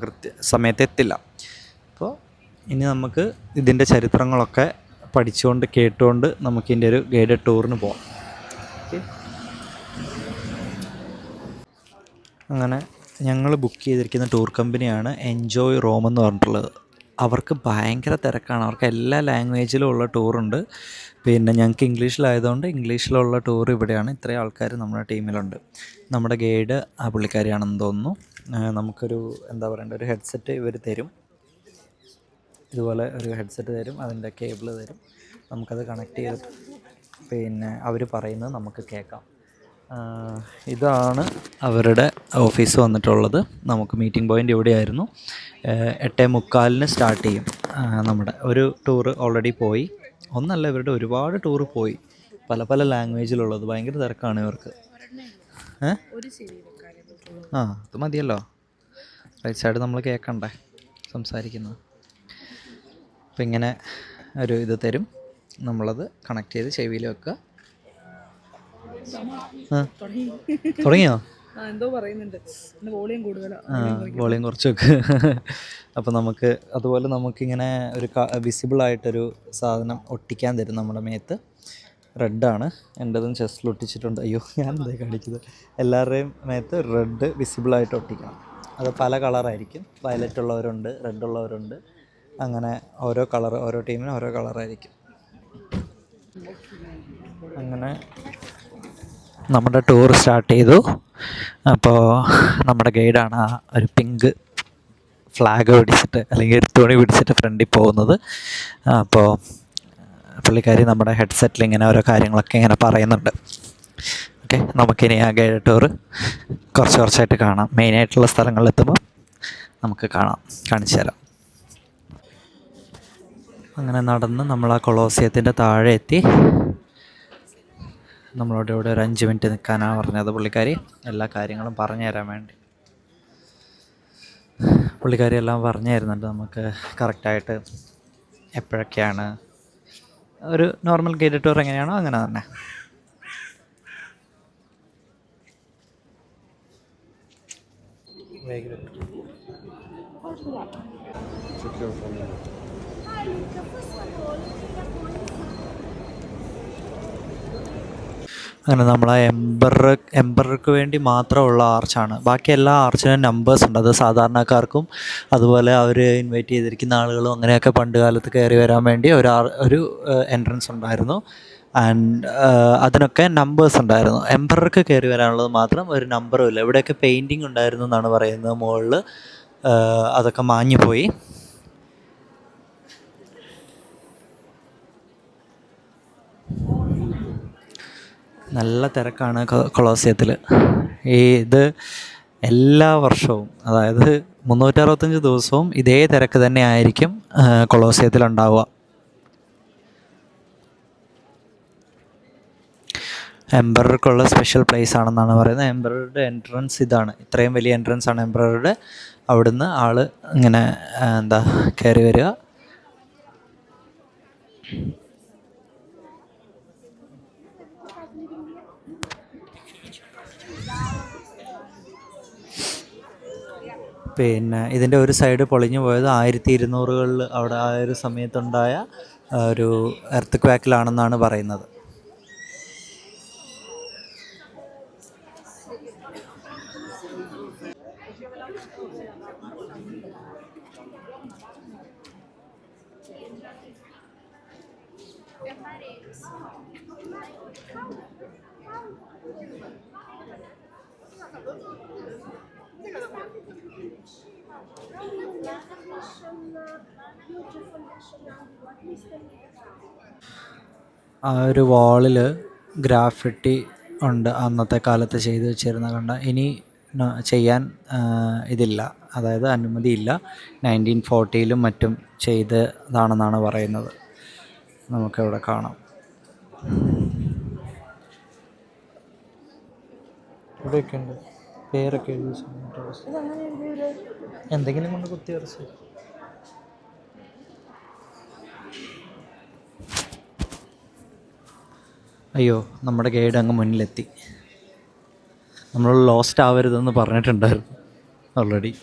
സമയത്ത് എത്തില്ല. അപ്പോൾ ഇനി നമുക്ക് ഇതിൻ്റെ ചരിത്രങ്ങളൊക്കെ പഠിച്ചുകൊണ്ട് കേട്ടുകൊണ്ട് നമുക്കിതിൻ്റെ ഒരു ഗൈഡഡ് ടൂറിന് പോകാം. ഓക്കെ, അങ്ങനെ ഞങ്ങൾ ബുക്ക് ചെയ്തിരിക്കുന്ന ടൂർ കമ്പനിയാണ് എൻജോയ് റോം എന്ന് പറഞ്ഞിട്ടുള്ളത്. അവർക്ക് ഭയങ്കര തിരക്കാണ്. അവർക്ക് എല്ലാ ലാംഗ്വേജിലും ഉള്ള ടൂറുണ്ട്. പിന്നെ ഞങ്ങൾക്ക് ഇംഗ്ലീഷിലായതുകൊണ്ട് ഇംഗ്ലീഷിലുള്ള ടൂർ ഇവിടെയാണ്. ഇത്രയും ആൾക്കാർ നമ്മുടെ ടീമിലുണ്ട്. നമ്മുടെ ഗൈഡ് ആ പുള്ളിക്കാരിയാണെന്ന് തോന്നുന്നു. നമുക്കൊരു എന്താ പറയണ്ട, ഒരു ഹെഡ്സെറ്റ് ഇവർ തരും. ഇതുപോലെ ഒരു ഹെഡ്സെറ്റ് തരും, അതിൻ്റെ കേബിൾ തരും. നമുക്കത് കണക്ട് ചെയ്ത് പിന്നെ അവർ പറയുന്നത് നമുക്ക് കേൾക്കാം. ഇതാണ് അവരുടെ ഓഫീസ് വന്നിട്ടുള്ളത്. നമുക്ക് മീറ്റിംഗ് പോയിൻ്റ് ഇവിടെയായിരുന്നു. 8:45 സ്റ്റാർട്ട് ചെയ്യും. നമ്മുടെ ഒരു ടൂറ് ഓൾറെഡി പോയി. ഒന്നല്ല, ഇവരുടെ ഒരുപാട് ടൂറ് പോയി, പല പല ലാംഗ്വേജിലുള്ളത്. ഭയങ്കര തിരക്കാണ് ഇവർക്ക്. അത് മതിയല്ലോ, റൈറ്റ് സൈഡ് നമ്മൾ കേൾക്കണ്ടേ സംസാരിക്കുന്നത്. അപ്പം ഇങ്ങനെ ഒരു ഇത് തരും, നമ്മളത് കണക്ട് ചെയ്ത് ചെവിയിൽ വെക്കുക. തുടങ്ങിയോ? എന്തോ പറയുന്നുണ്ട്, വോളിയം കുറച്ച് വെക്ക്. അപ്പോൾ നമുക്ക് അതുപോലെ നമുക്കിങ്ങനെ ഒരു വിസിബിളായിട്ടൊരു സാധനം ഒട്ടിക്കാൻ തരും നമ്മുടെ മേത്ത്. റെഡാണ്, എൻ്റെതും ചെസ്റ്റിൽ ഒട്ടിച്ചിട്ടുണ്ട്. അയ്യോ, ഞാൻ എന്താ കാണിക്കുന്നത്? എല്ലാവരുടെയും മേത്ത് റെഡ് വിസിബിളായിട്ട് ഒട്ടിക്കണം. അത് പല കളറായിരിക്കും. വയലറ്റ് ഉള്ളവരുണ്ട്, റെഡ് ഉള്ളവരുണ്ട്. അങ്ങനെ ഓരോ കളർ, ഓരോ ടീമിനും ഓരോ കളറായിരിക്കും. അങ്ങനെ നമ്മുടെ ടൂർ സ്റ്റാർട്ട് ചെയ്തു. അപ്പോൾ നമ്മുടെ ഗൈഡാണ് ആ ഒരു പിങ്ക് ഫ്ലാഗ് പിടിച്ചിട്ട് അല്ലെങ്കിൽ ഒരു തുണി പിടിച്ചിട്ട് ഫ്രണ്ടിൽ പോകുന്നത്. അപ്പോൾ പുള്ളിക്കാരി നമ്മുടെ ഹെഡ്സെറ്റിൽ ഇങ്ങനെ ഓരോ കാര്യങ്ങളൊക്കെ ഇങ്ങനെ പറയുന്നുണ്ട്. ഓക്കെ, നമുക്കിനി ആ ഗൈഡ് ടൂർ കുറച്ചായിട്ട് കാണാം. മെയിനായിട്ടുള്ള സ്ഥലങ്ങളിലെത്തുമ്പോൾ നമുക്ക് കാണിച്ചു തരാം. അങ്ങനെ നടന്ന് നമ്മൾ ആ കൊളോസിയത്തിൻ്റെ താഴെ എത്തി. നമ്മളോട് ഇവിടെ ഒരു 5 മിനിറ്റ് നിൽക്കാനാണ് പറഞ്ഞത് പുള്ളിക്കാരി. എല്ലാ കാര്യങ്ങളും പറഞ്ഞു തരാൻ വേണ്ടി പുള്ളിക്കാരി എല്ലാം പറഞ്ഞു തരുന്നുണ്ട് നമുക്ക് കറക്റ്റായിട്ട്. എപ്പോഴൊക്കെയാണ് ഒരു നോർമൽ ഗൈഡ് ടൂർ എങ്ങനെയാണോ അങ്ങനെ തന്നെ. അങ്ങനെ നമ്മൾ ആ എംബർക്ക് വേണ്ടി മാത്രമുള്ള ആർച്ചാണ്. ബാക്കി എല്ലാ ആർച്ചിനും നമ്പേഴ്സ് ഉണ്ട്. അത് സാധാരണക്കാർക്കും അതുപോലെ അവർ ഇൻവൈറ്റ് ചെയ്തിരിക്കുന്ന ആളുകളും അങ്ങനെയൊക്കെ പണ്ട് കാലത്ത് കയറി വരാൻ വേണ്ടി ഒരു എൻട്രൻസ് ഉണ്ടായിരുന്നു. ആൻഡ് അതിനൊക്കെ നമ്പേഴ്സ് ഉണ്ടായിരുന്നു. എംബർക്ക് കയറി വരാനുള്ളത് മാത്രം ഒരു നമ്പറും ഇല്ല. ഇവിടെയൊക്കെ പെയിൻറ്റിങ് ഉണ്ടായിരുന്നു എന്നാണ് പറയുന്നത്. മുകളിൽ അതൊക്കെ മാഞ്ഞു പോയി. നല്ല തിരക്കാണ് കൊളോസിയത്തിൽ. ഇത് എല്ലാ വർഷവും, അതായത് 365 ദിവസവും ഇതേ തിരക്ക് തന്നെ ആയിരിക്കും കൊളോസിയത്തിലുണ്ടാവുക. എംപറർക്കുള്ള സ്പെഷ്യൽ പ്ലേസ് ആണെന്നാണ് പറയുന്നത്. എംപററുടെ എൻട്രൻസ് ഇതാണ്, ഇത്രയും വലിയ എൻട്രൻസ് ആണ് എംപററുടെ. അവിടുന്ന് ആൾ ഇങ്ങനെ കയറി വരിക. പിന്നെ ഇതിൻ്റെ ഒരു സൈഡ് പൊളിഞ്ഞു പോയത് 1200-കളിൽ അവിടെ ആ ഒരു സമയത്തുണ്ടായ ഒരു എർത്ത് ക്വാക്കിലാണെന്നാണ് പറയുന്നത്. ആ ഒരു വാളിൽ ഗ്രാഫിറ്റി ഉണ്ട്, അന്നത്തെ കാലത്ത് ചെയ്തു വെച്ചിരുന്ന കണ്ട. ഇനി ചെയ്യാൻ ഇതില്ല, അതായത് അനുമതിയില്ല. 1940-ലും മറ്റും ചെയ്തതാണെന്നാണ് പറയുന്നത്. നമുക്കിവിടെ കാണാം. ഇവിടെയൊക്കെ ഉണ്ട് പേരൊക്കെ എഴുതി എന്തെങ്കിലും കൊണ്ട് കുത്തി വരച്ച്. അയ്യോ, നമ്മുടെ ഗൈഡ് അങ്ങ് മുന്നിലെത്തി. നമ്മൾ ലോസ്റ്റ് ആവരുതെന്ന് പറഞ്ഞിട്ടുണ്ടായിരുന്നു ഓൾറെഡി.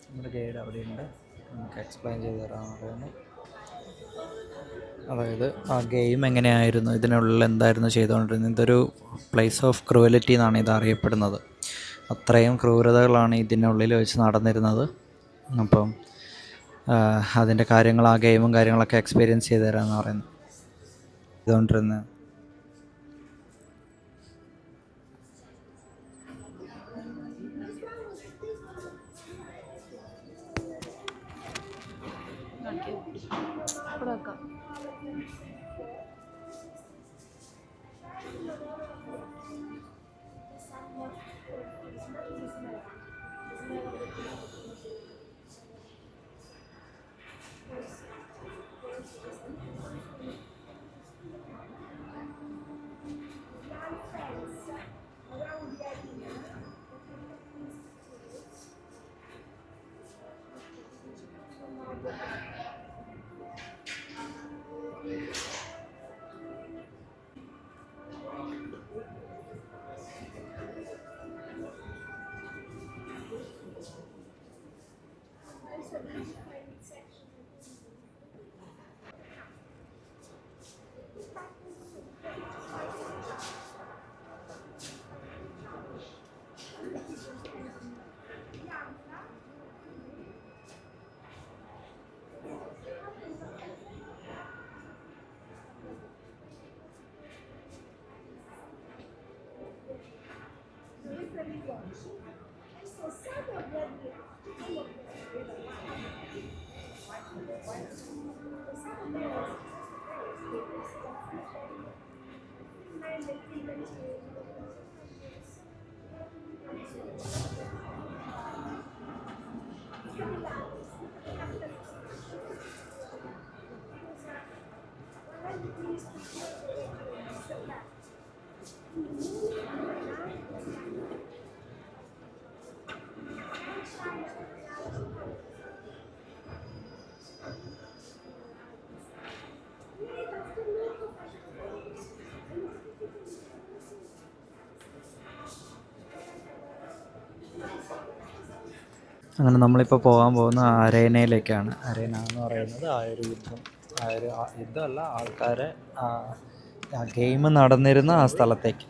നമ്മുടെ ഗൈഡ് അവിടെയുണ്ട്, നമുക്ക് എക്സ്പ്ലെയിൻ ചെയ്ത് തരാമെന്ന് പറയുന്നു. അതായത് ആ ഗെയിം എങ്ങനെയായിരുന്നു, ഇതിനുള്ളിൽ എന്തായിരുന്നു ചെയ്തുകൊണ്ടിരുന്നത്. ഇതൊരു പ്ലേസ് ഓഫ് ക്രൂവലിറ്റി എന്നാണ് ഇത് അറിയപ്പെടുന്നത്. അത്രയും ക്രൂരതകളാണ് ഇതിനുള്ളിൽ വെച്ച് നടന്നിരുന്നത്. അപ്പം അതിൻ്റെ കാര്യങ്ങൾ, ആ ഗെയിമും കാര്യങ്ങളൊക്കെ എക്സ്പീരിയൻസ് ചെയ്ത് തരാമെന്ന് പറയുന്നു ഇതുകൊണ്ടിരുന്നത്. അങ്ങനെ നമ്മളിപ്പോൾ പോകാൻ പോകുന്ന അരേനയിലേക്കാണ്. അരേന എന്ന് പറയുന്നത് ആ ഒരു യുദ്ധമല്ല, ആൾക്കാരെ ആ ഗെയിം നടന്നിരുന്ന ആ സ്ഥലത്തേക്ക്.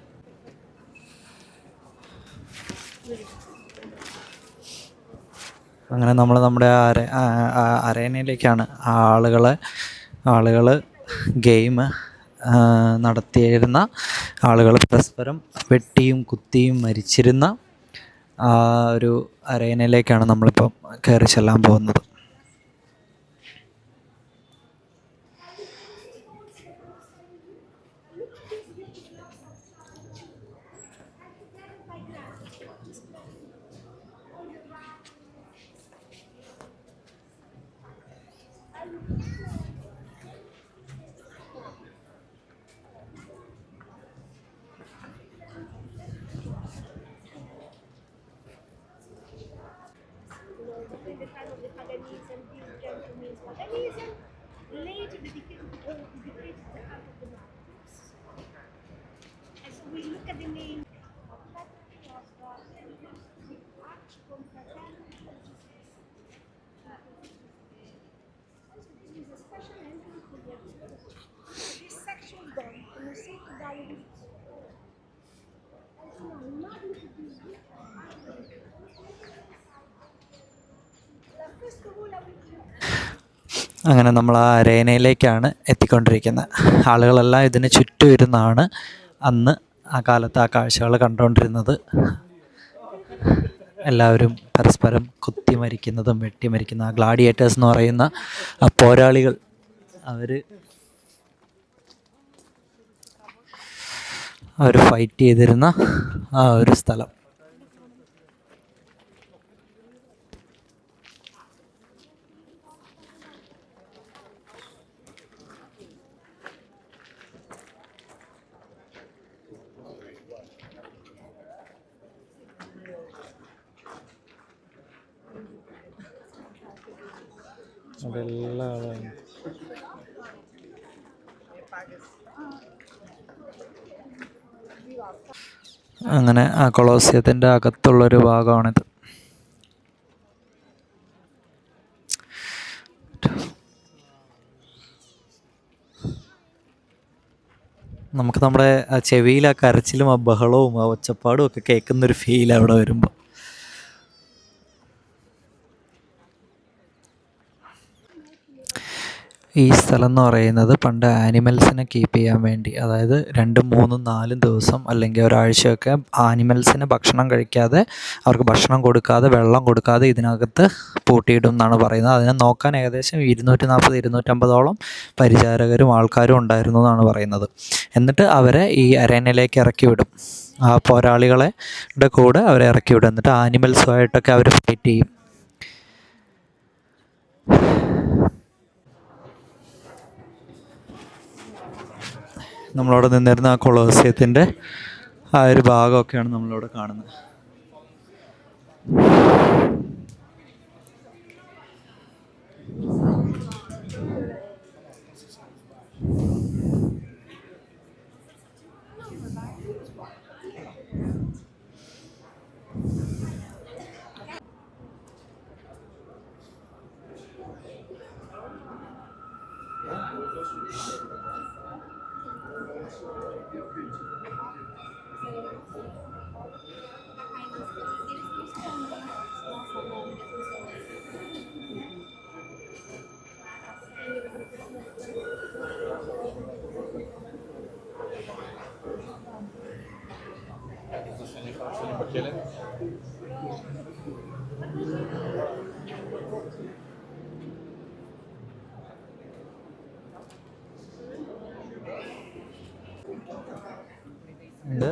അങ്ങനെ നമ്മൾ നമ്മുടെ അരേനയിലേക്കാണ്. ആളുകൾ ഗെയിം നടത്തിയിരുന്ന ആളുകൾ, പരസ്പരം വെട്ടിയും കുത്തിയും മരിച്ചിരുന്ന ആ ഒരു അരേനയിലേക്കാണ് നമ്മളിപ്പം കയറി ചെല്ലാൻ പോകുന്നത്. അങ്ങനെ നമ്മൾ ആ അരേനയിലേക്കാണ് എത്തിക്കൊണ്ടിരിക്കുന്നത്. ആളുകളെല്ലാം ഇതിന് ചുറ്റും ഇരുന്നാണ് അന്ന് ആ കാലത്ത് ആ കാഴ്ചകൾ കണ്ടുകൊണ്ടിരുന്നത്. എല്ലാവരും പരസ്പരം കുത്തിമരിക്കുന്നതും വെട്ടിമരിക്കുന്ന ആ ഗ്ലാഡിയേറ്റേഴ്സ് എന്ന് പറയുന്ന ആ പോരാളികൾ, അവർ ഫൈറ്റ് ചെയ്തിരുന്ന ആ ഒരു സ്ഥലം. അതെല്ലാം അങ്ങനെ ആ കൊളോസിയത്തിൻ്റെ അകത്തുള്ളൊരു ഭാഗമാണിത്. നമുക്ക് നമ്മുടെ ആ ചെവിയിൽ ആ കരച്ചിലും ആ ബഹളവും ആ ഒച്ചപ്പാടും ഒക്കെ കേൾക്കുന്നൊരു ഫീൽ അവിടെ വരുമ്പോൾ. ഈ സ്ഥലം എന്ന് പറയുന്നത് പണ്ട് ആനിമൽസിനെ കീപ്പ് ചെയ്യാൻ വേണ്ടി, അതായത് 2, 3, 4 ദിവസം അല്ലെങ്കിൽ ഒരാഴ്ചയൊക്കെ ആനിമൽസിന് ഭക്ഷണം കഴിക്കാതെ, അവർക്ക് ഭക്ഷണം കൊടുക്കാതെ, വെള്ളം കൊടുക്കാതെ ഇതിനകത്ത് പൂട്ടിയിടും എന്നാണ് പറയുന്നത്. അതിനെ നോക്കാൻ ഏകദേശം 240-250ഓളം പരിചാരകരും ആൾക്കാരും ഉണ്ടായിരുന്നു എന്നാണ് പറയുന്നത്. എന്നിട്ട് അവരെ ഈ അരേനയിലേക്ക് ഇറക്കി വിടും. ആ പോരാളികളെ കൂടെ അവരെ ഇറക്കി വിടും. എന്നിട്ട് ആനിമൽസുമായിട്ടൊക്കെ അവർ ഫൈറ്റ് ചെയ്യും. നമ്മളവിടെ നിന്നിരുന്ന ആ കൊളോസിയത്തിൻ്റെ ആ ഒരു ഭാഗമൊക്കെയാണ് നമ്മളിവിടെ കാണുന്നത്. ഇത്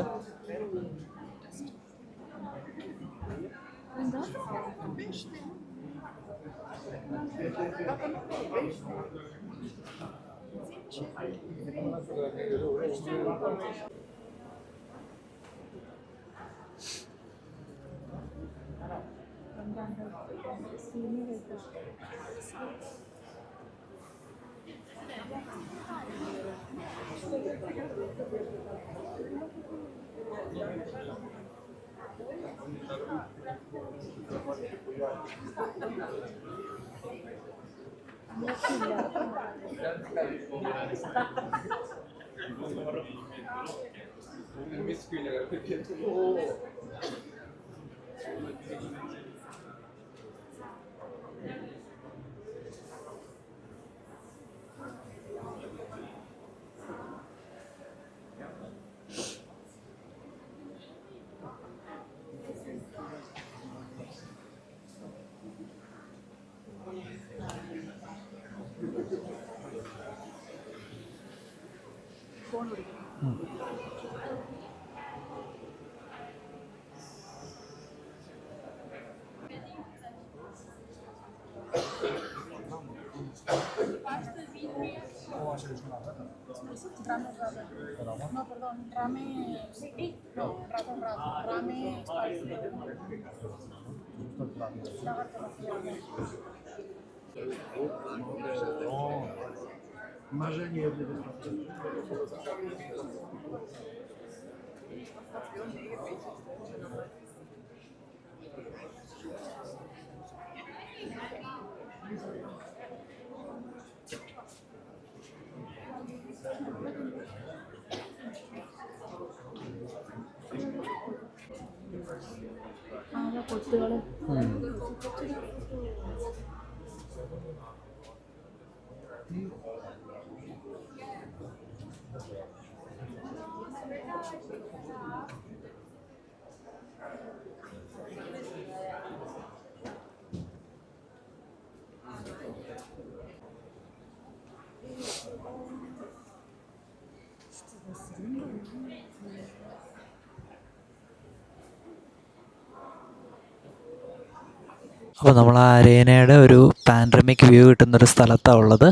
അപ്പോൾ നമ്മൾ ആ അരേനയുടെ ഒരു പാനറമിക് വ്യൂ കിട്ടുന്നൊരു സ്ഥലത്താണ് ഉള്ളത്.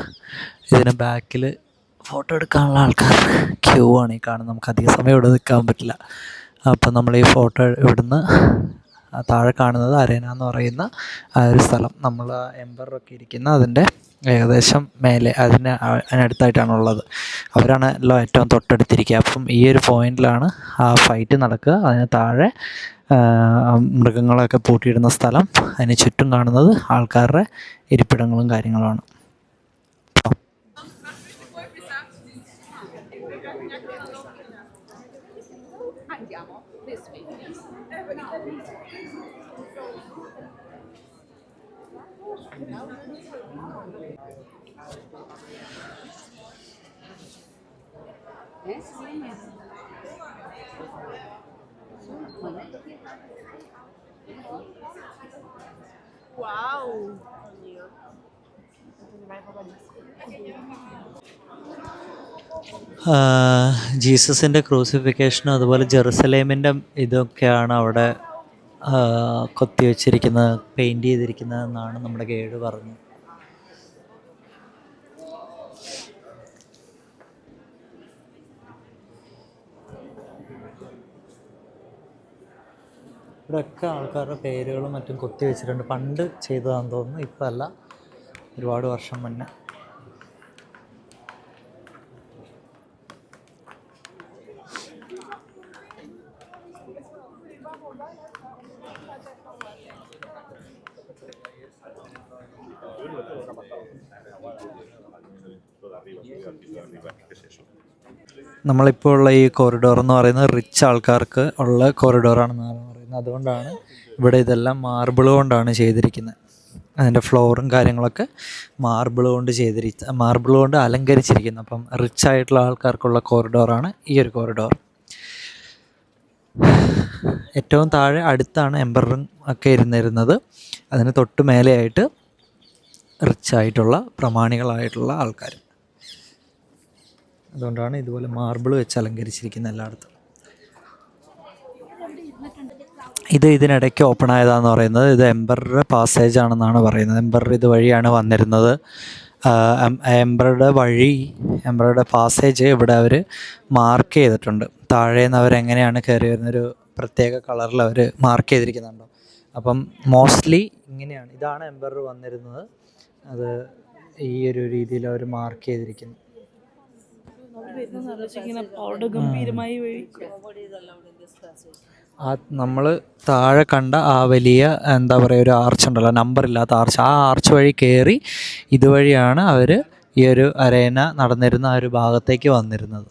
ഇതിന് ബാക്കിൽ ഫോട്ടോ എടുക്കാനുള്ള ആൾക്കാർ ക്യൂ ആണ് ഈ കാണുന്നത്. നമുക്ക് അധിക സമയം ഇവിടെ നിൽക്കാൻ പറ്റില്ല. അപ്പം നമ്മൾ ഈ ഫോട്ടോ ഇവിടുന്ന് താഴെ കാണുന്നത് അരേന എന്ന് പറയുന്ന ആ ഒരു സ്ഥലം. നമ്മൾ എംപററൊക്കെ ഇരിക്കുന്ന അതിൻ്റെ ഏകദേശം മേലെ അതിനടുത്തായിട്ടാണുള്ളത്. അവരാണല്ലോ ഏറ്റവും തൊട്ടടുത്തിരിക്കുക. അപ്പം ഈ ഒരു പോയിന്റിലാണ് ആ ഫൈറ്റ് നടക്കുക. അതിന് താഴെ മൃഗങ്ങളൊക്കെ പൂട്ടിയിടുന്ന സ്ഥലം. അതിന് ചുറ്റും കാണുന്നത് ആൾക്കാരുടെ ഇരിപ്പിടങ്ങളും കാര്യങ്ങളുമാണ്. ജീസസിൻ്റെ ക്രൂസിഫിക്കേഷനും അതുപോലെ ജെറുസലേമിൻ്റെ ഇതൊക്കെയാണ് അവിടെ കൊത്തി വച്ചിരിക്കുന്നത്, പെയിൻറ് ചെയ്തിരിക്കുന്നതെന്നാണ് നമ്മുടെ ഗൈഡ് പറഞ്ഞത്. ഇവിടെയൊക്കെ ആൾക്കാരുടെ പേരുകളും മറ്റും കൊത്തി വെച്ചിട്ടുണ്ട്. പണ്ട് ചെയ്തതാണെന്ന് തോന്നുന്നു, ഇപ്പം അല്ല, ഒരുപാട് വർഷം മുന്നേ. നമ്മളിപ്പോൾ ഉള്ള ഈ കോറിഡോർ എന്ന് പറയുന്നത് റിച്ച് ആൾക്കാർക്ക് ഉള്ള കോറിഡോറാണെന്നാണ് പറയുന്നത്. അതുകൊണ്ടാണ് ഇവിടെ ഇതെല്ലാം മാർബിൾ കൊണ്ടാണ് ചെയ്തിരിക്കുന്നത്. അതിൻ്റെ ഫ്ലോറും കാര്യങ്ങളൊക്കെ മാർബിൾ കൊണ്ട് അലങ്കരിച്ചിരിക്കുന്നത്. അപ്പം റിച്ച് ആയിട്ടുള്ള ആൾക്കാർക്കുള്ള കോറിഡോറാണ് ഈ ഒരു കോറിഡോർ. ഏറ്റവും താഴെ അടുത്താണ് എംപററും ഒക്കെ ഇരുന്നിരുന്നത്. അതിന് തൊട്ട് മേലെയായിട്ട് റിച്ചായിട്ടുള്ള പ്രമാണികളായിട്ടുള്ള ആൾക്കാർ. അതുകൊണ്ടാണ് ഇതുപോലെ മാർബിൾ വെച്ച് അലങ്കരിച്ചിരിക്കുന്നത് എല്ലായിടത്തും. ഇതിനിടയ്ക്ക് ഓപ്പൺ ആയതാണെന്ന് പറയുന്നത്. ഇത് എംപററുടെ പാസേജ് ആണെന്നാണ് പറയുന്നത്. എംപറർ ഇതുവഴിയാണ് വന്നിരുന്നത്. എംപററുടെ പാസേജ് ഇവിടെ അവർ മാർക്ക് ചെയ്തിട്ടുണ്ട്. താഴേന്ന് അവരെങ്ങനെയാണ് കയറി വരുന്നൊരു പ്രത്യേക കളറിൽ അവർ മാർക്ക് ചെയ്തിരിക്കുന്നുണ്ടോ. അപ്പം മോസ്റ്റ്ലി ഇങ്ങനെയാണ്, ഇതാണ് എംപറർ വന്നിരുന്നത്. അത് ഈ ഒരു രീതിയിൽ അവർ മാർക്ക് ചെയ്തിരിക്കുന്നു. നമ്മൾ താഴെ കണ്ട ആ വലിയ എന്താ പറയുക ഒരു ആർച്ച് ഉണ്ടല്ലോ, നമ്പറില്ലാത്ത ആർച്ച്, ആ ആർച്ച് വഴി കയറി ഇതുവഴിയാണ് അവർ ഈ ഒരു അരേന നടന്നിരുന്ന ആ ഒരു ഭാഗത്തേക്ക് വന്നിരുന്നത്.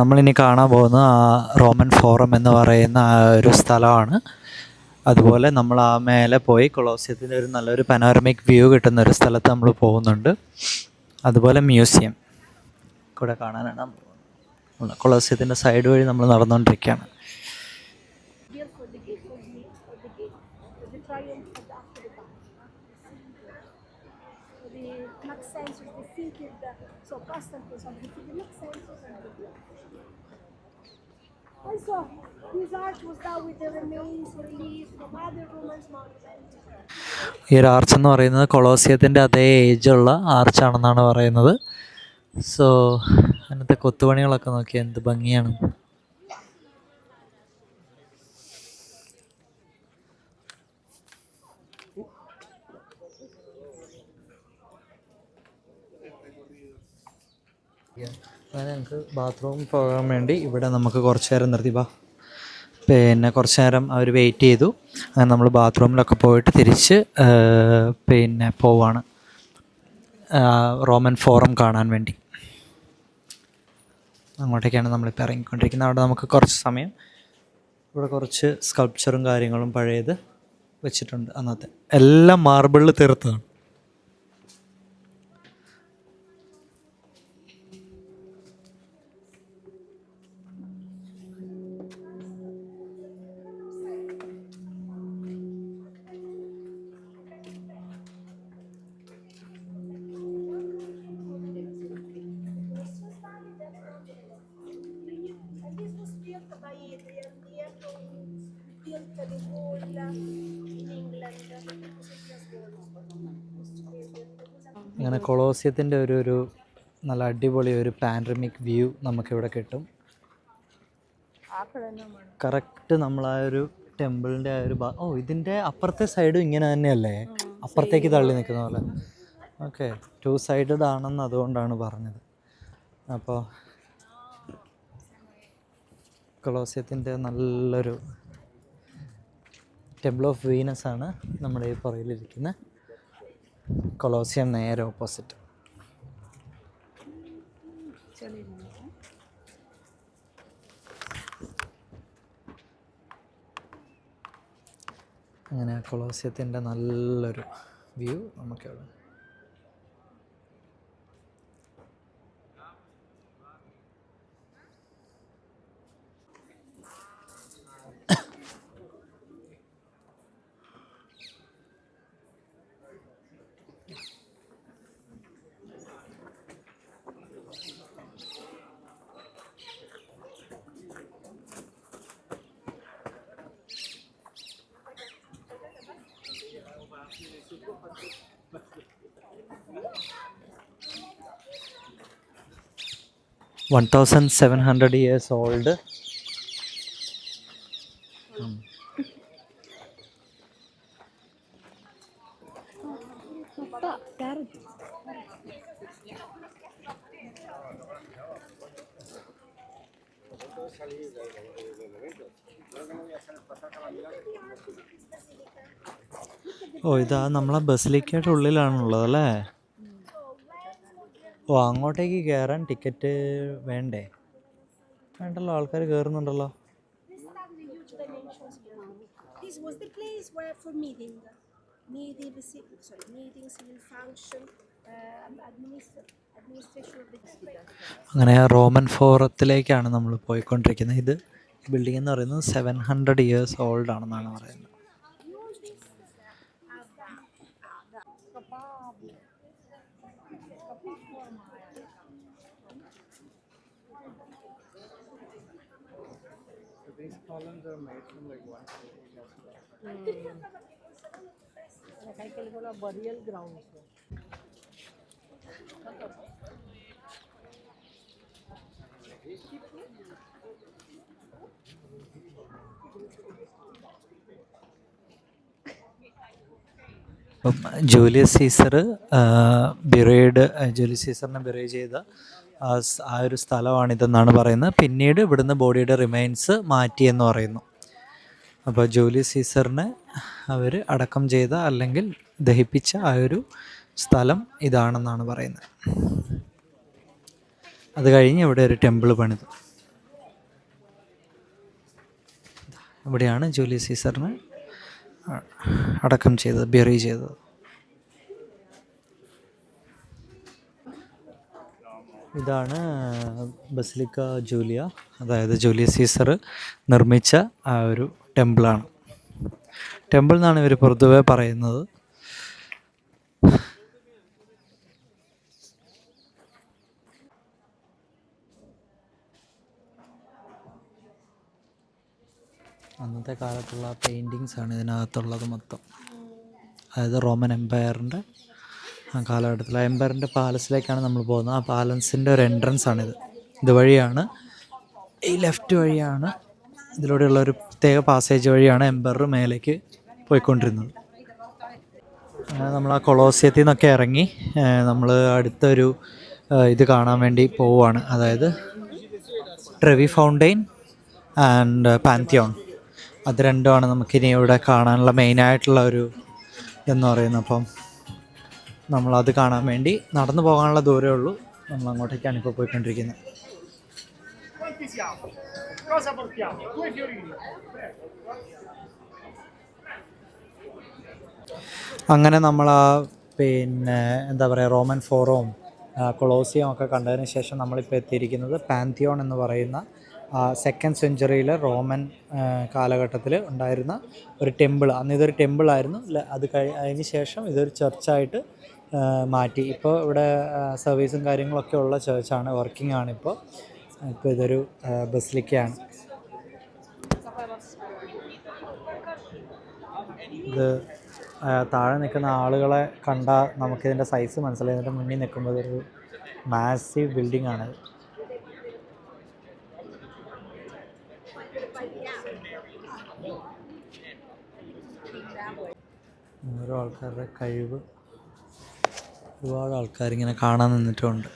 നമ്മളിനി കാണാൻ പോകുന്നത് ആ റോമൻ ഫോറം എന്ന് പറയുന്ന ആ ഒരു സ്ഥലമാണ്. അതുപോലെ നമ്മൾ ആ മേലെ പോയി കൊളോസിയത്തിൻ്റെ ഒരു നല്ലൊരു പനോരമിക് വ്യൂ കിട്ടുന്ന ഒരു സ്ഥലത്ത് നമ്മൾ പോകുന്നുണ്ട്. അതുപോലെ മ്യൂസിയം കൂടെ കാണാനാണ്. കൊളോസിയത്തിൻ്റെ സൈഡ് വഴി നമ്മൾ നടന്നുകൊണ്ടിരിക്കുകയാണ്. the Maxensus, the figured, so Constantine, so the Maxensus and the also, this arch was done with the remains relief from other Roman monuments. ഈ ഒരു ആർച്ച് എന്ന് പറയുന്നത് കൊളോസിയത്തിൻ്റെ അതേ ഏജുള്ള ആർച്ചാണെന്നാണ് പറയുന്നത്. സോ അതിനകത്തെ കൊത്തുപണികളൊക്കെ നോക്കിയാൽ എന്ത് ഭംഗിയാണ്. അങ്ങനെ ഞങ്ങൾക്ക് ബാത്റൂമിൽ പോകാൻ വേണ്ടി ഇവിടെ നമുക്ക് കുറച്ച് നേരം നിർത്തി പിന്നെ കുറച്ച് നേരം അവർ വെയിറ്റ് ചെയ്തു. അങ്ങനെ നമ്മൾ ബാത്റൂമിലൊക്കെ പോയിട്ട് തിരിച്ച് പിന്നെ പോവാണ് റോമൻ ഫോറം കാണാൻ വേണ്ടി. അങ്ങോട്ടേക്കാണ് നമ്മളിപ്പോൾ ഇറങ്ങിക്കൊണ്ടിരിക്കുന്നത്. അവിടെ നമുക്ക് കുറച്ച് സമയം ഇവിടെ കുറച്ച് സ്കൾപ്ചറും കാര്യങ്ങളും പഴയത് വെച്ചിട്ടുണ്ട്. അന്നത്തെ എല്ലാം മാർബിളിൽ തീർത്തതാണ്. അങ്ങനെ കൊളോസിയത്തിൻ്റെ ഒരു നല്ല അടിപൊളി ഒരു പാനറമിക് വ്യൂ നമുക്കിവിടെ കിട്ടും. കറക്റ്റ് നമ്മൾ ആ ഒരു ടെമ്പിളിൻ്റെ ആ ഒരു ഇതിൻ്റെ അപ്പുറത്തെ സൈഡും ഇങ്ങനെ തന്നെയല്ലേ, അപ്പുറത്തേക്ക് തള്ളി നിൽക്കുന്ന പോലെ. ഓക്കെ, 2 സൈഡഡ് ആണെന്ന് അതുകൊണ്ടാണ് പറഞ്ഞത്. അപ്പോൾ കൊളോസിയത്തിൻ്റെ നല്ലൊരു ടെമ്പിൾ ഓഫ് വീനസ് ആണ് നമ്മുടെ ഈ പുറകിലിരിക്കുന്നത്. കൊളോസിയം നേരെ ഓപ്പോസിറ്റ്. അങ്ങനെ കൊളോസിയത്തിൻ്റെ നല്ലൊരു വ്യൂ നമുക്കിവിടെ. — 1700 years old. ഇതാ നമ്മളെ ബസിലിക്കയുടെ ഉള്ളിലാണുള്ളത് അല്ലേ? അങ്ങോട്ടേക്ക് കയറാൻ ടിക്കറ്റ് വേണ്ടേ? വേണ്ടല്ലോ, ആൾക്കാർ കയറുന്നുണ്ടല്ലോ. അങ്ങനെ റോമൻ ഫോറത്തിലേക്കാണ് നമ്മൾ പോയിക്കൊണ്ടിരിക്കുന്നത്. ഇത് ബിൽഡിംഗ് എന്ന് പറയുന്നത് 700 years old ആണെന്നാണ് പറയുന്നത്. These columns are made from like one burial grounds. Julius Caesar Julius സീസറിനെ ബിറേ ചെയ്ത ആ ഒരു സ്ഥലമാണിതെന്നാണ് പറയുന്നത്. പിന്നീട് ഇവിടുന്ന് ബോഡിയുടെ റിമൈൻസ് മാറ്റിയെന്ന് പറയുന്നു. അപ്പോൾ ജൂലിയസ് സീസറിനെ അവർ അടക്കം ചെയ്ത അല്ലെങ്കിൽ ദഹിപ്പിച്ച ആ ഒരു സ്ഥലം ഇതാണെന്നാണ് പറയുന്നത്. അത് കഴിഞ്ഞ് ഇവിടെ ഒരു ടെമ്പിൾ പണിതു. ഇവിടെയാണ് ജൂലിയസ് സീസറിനെ അടക്കം ചെയ്തത്, ബെറി ചെയ്തത്. ഇതാണ് ബസിലിക്ക ജൂലിയ, അതായത് ജൂലിയസ് സീസർ നിർമ്മിച്ച ആ ഒരു ടെമ്പിളാണ്. ടെമ്പിൾ എന്നാണ് ഇവർ പൊതുവെ പറയുന്നത്. അന്നത്തെ കാലത്തുള്ള പെയിൻറ്റിങ്സ് ആണ് ഇതിനകത്തുള്ളത് മൊത്തം. അതായത് റോമൻ എംപയറിൻ്റെ ആ കാലഘട്ടത്തിൽ എംപയറിൻ്റെ പാലസിലേക്കാണ് നമ്മൾ പോകുന്നത്. ആ പാലസിൻ്റെ ഒരു എൻട്രൻസ് ആണിത്. ഇതുവഴിയാണ്, ഈ ലെഫ്റ്റ് വഴിയാണ്, ഇതിലൂടെയുള്ള ഒരു പ്രത്യേക പാസേജ് വഴിയാണ് എംപയർ മേലേക്ക് പോയിക്കൊണ്ടിരുന്നത്. അങ്ങനെ നമ്മൾ ആ കൊളോസിയത്തിൽ നിന്നൊക്കെ ഇറങ്ങി നമ്മൾ അടുത്തൊരു ഇത് കാണാൻ വേണ്ടി പോവുകയാണ്. അതായത് ട്രെവി ഫൗണ്ടെയിൻ ആൻഡ് പാൻതിയോൺ. അത് രണ്ടുമാണ് നമുക്കിനി ഇവിടെ കാണാനുള്ള മെയിനായിട്ടുള്ള ഒരു ഇതെന്ന് പറയുന്നത്. അപ്പം നമ്മളത് കാണാൻ വേണ്ടി നടന്നു പോകാനുള്ള ദൂരമേ ഉള്ളൂ. നമ്മൾ അങ്ങോട്ടേക്കാണ് ഇപ്പോൾ പോയിക്കൊണ്ടിരിക്കുന്നത്. അങ്ങനെ നമ്മൾ പിന്നെ എന്താ പറയുക, റോമൻ ഫോറവും കൊളോസിയം ഒക്കെ കണ്ടതിന് ശേഷം നമ്മളിപ്പോൾ എത്തിയിരിക്കുന്നത് പാൻതിയോൺ എന്ന് പറയുന്ന 2nd സെഞ്ച്വറിയിൽ റോമൻ കാലഘട്ടത്തിൽ ഉണ്ടായിരുന്ന ഒരു ടെമ്പിൾ. അന്ന് ഇതൊരു ടെമ്പിളായിരുന്നു. അതിന് ശേഷം ഇതൊരു ചർച്ചായിട്ട് മാറ്റി. ഇപ്പോൾ ഇവിടെ സർവീസും കാര്യങ്ങളൊക്കെ ഉള്ള ചർച്ചാണ്, വർക്കിംഗ് ആണ്. ഇപ്പോൾ ഇതൊരു ബസിലിക്കയാണ്. ഇത് താഴെ നിൽക്കുന്ന ആളുകളെ കണ്ടാൽ നമുക്കിതിൻ്റെ സൈസ് മനസ്സിലായി. ഇതിൻ്റെ മുന്നിൽ നിൽക്കുമ്പോൾ ഇതൊരു മാസീവ് ബിൽഡിംഗ് ആണത്. ഓരോ ആൾക്കാരുടെ കഴിവ്, ഒരുപാട് ആൾക്കാരിങ്ങനെ കാണാൻ നിന്നിട്ടുമുണ്ട്.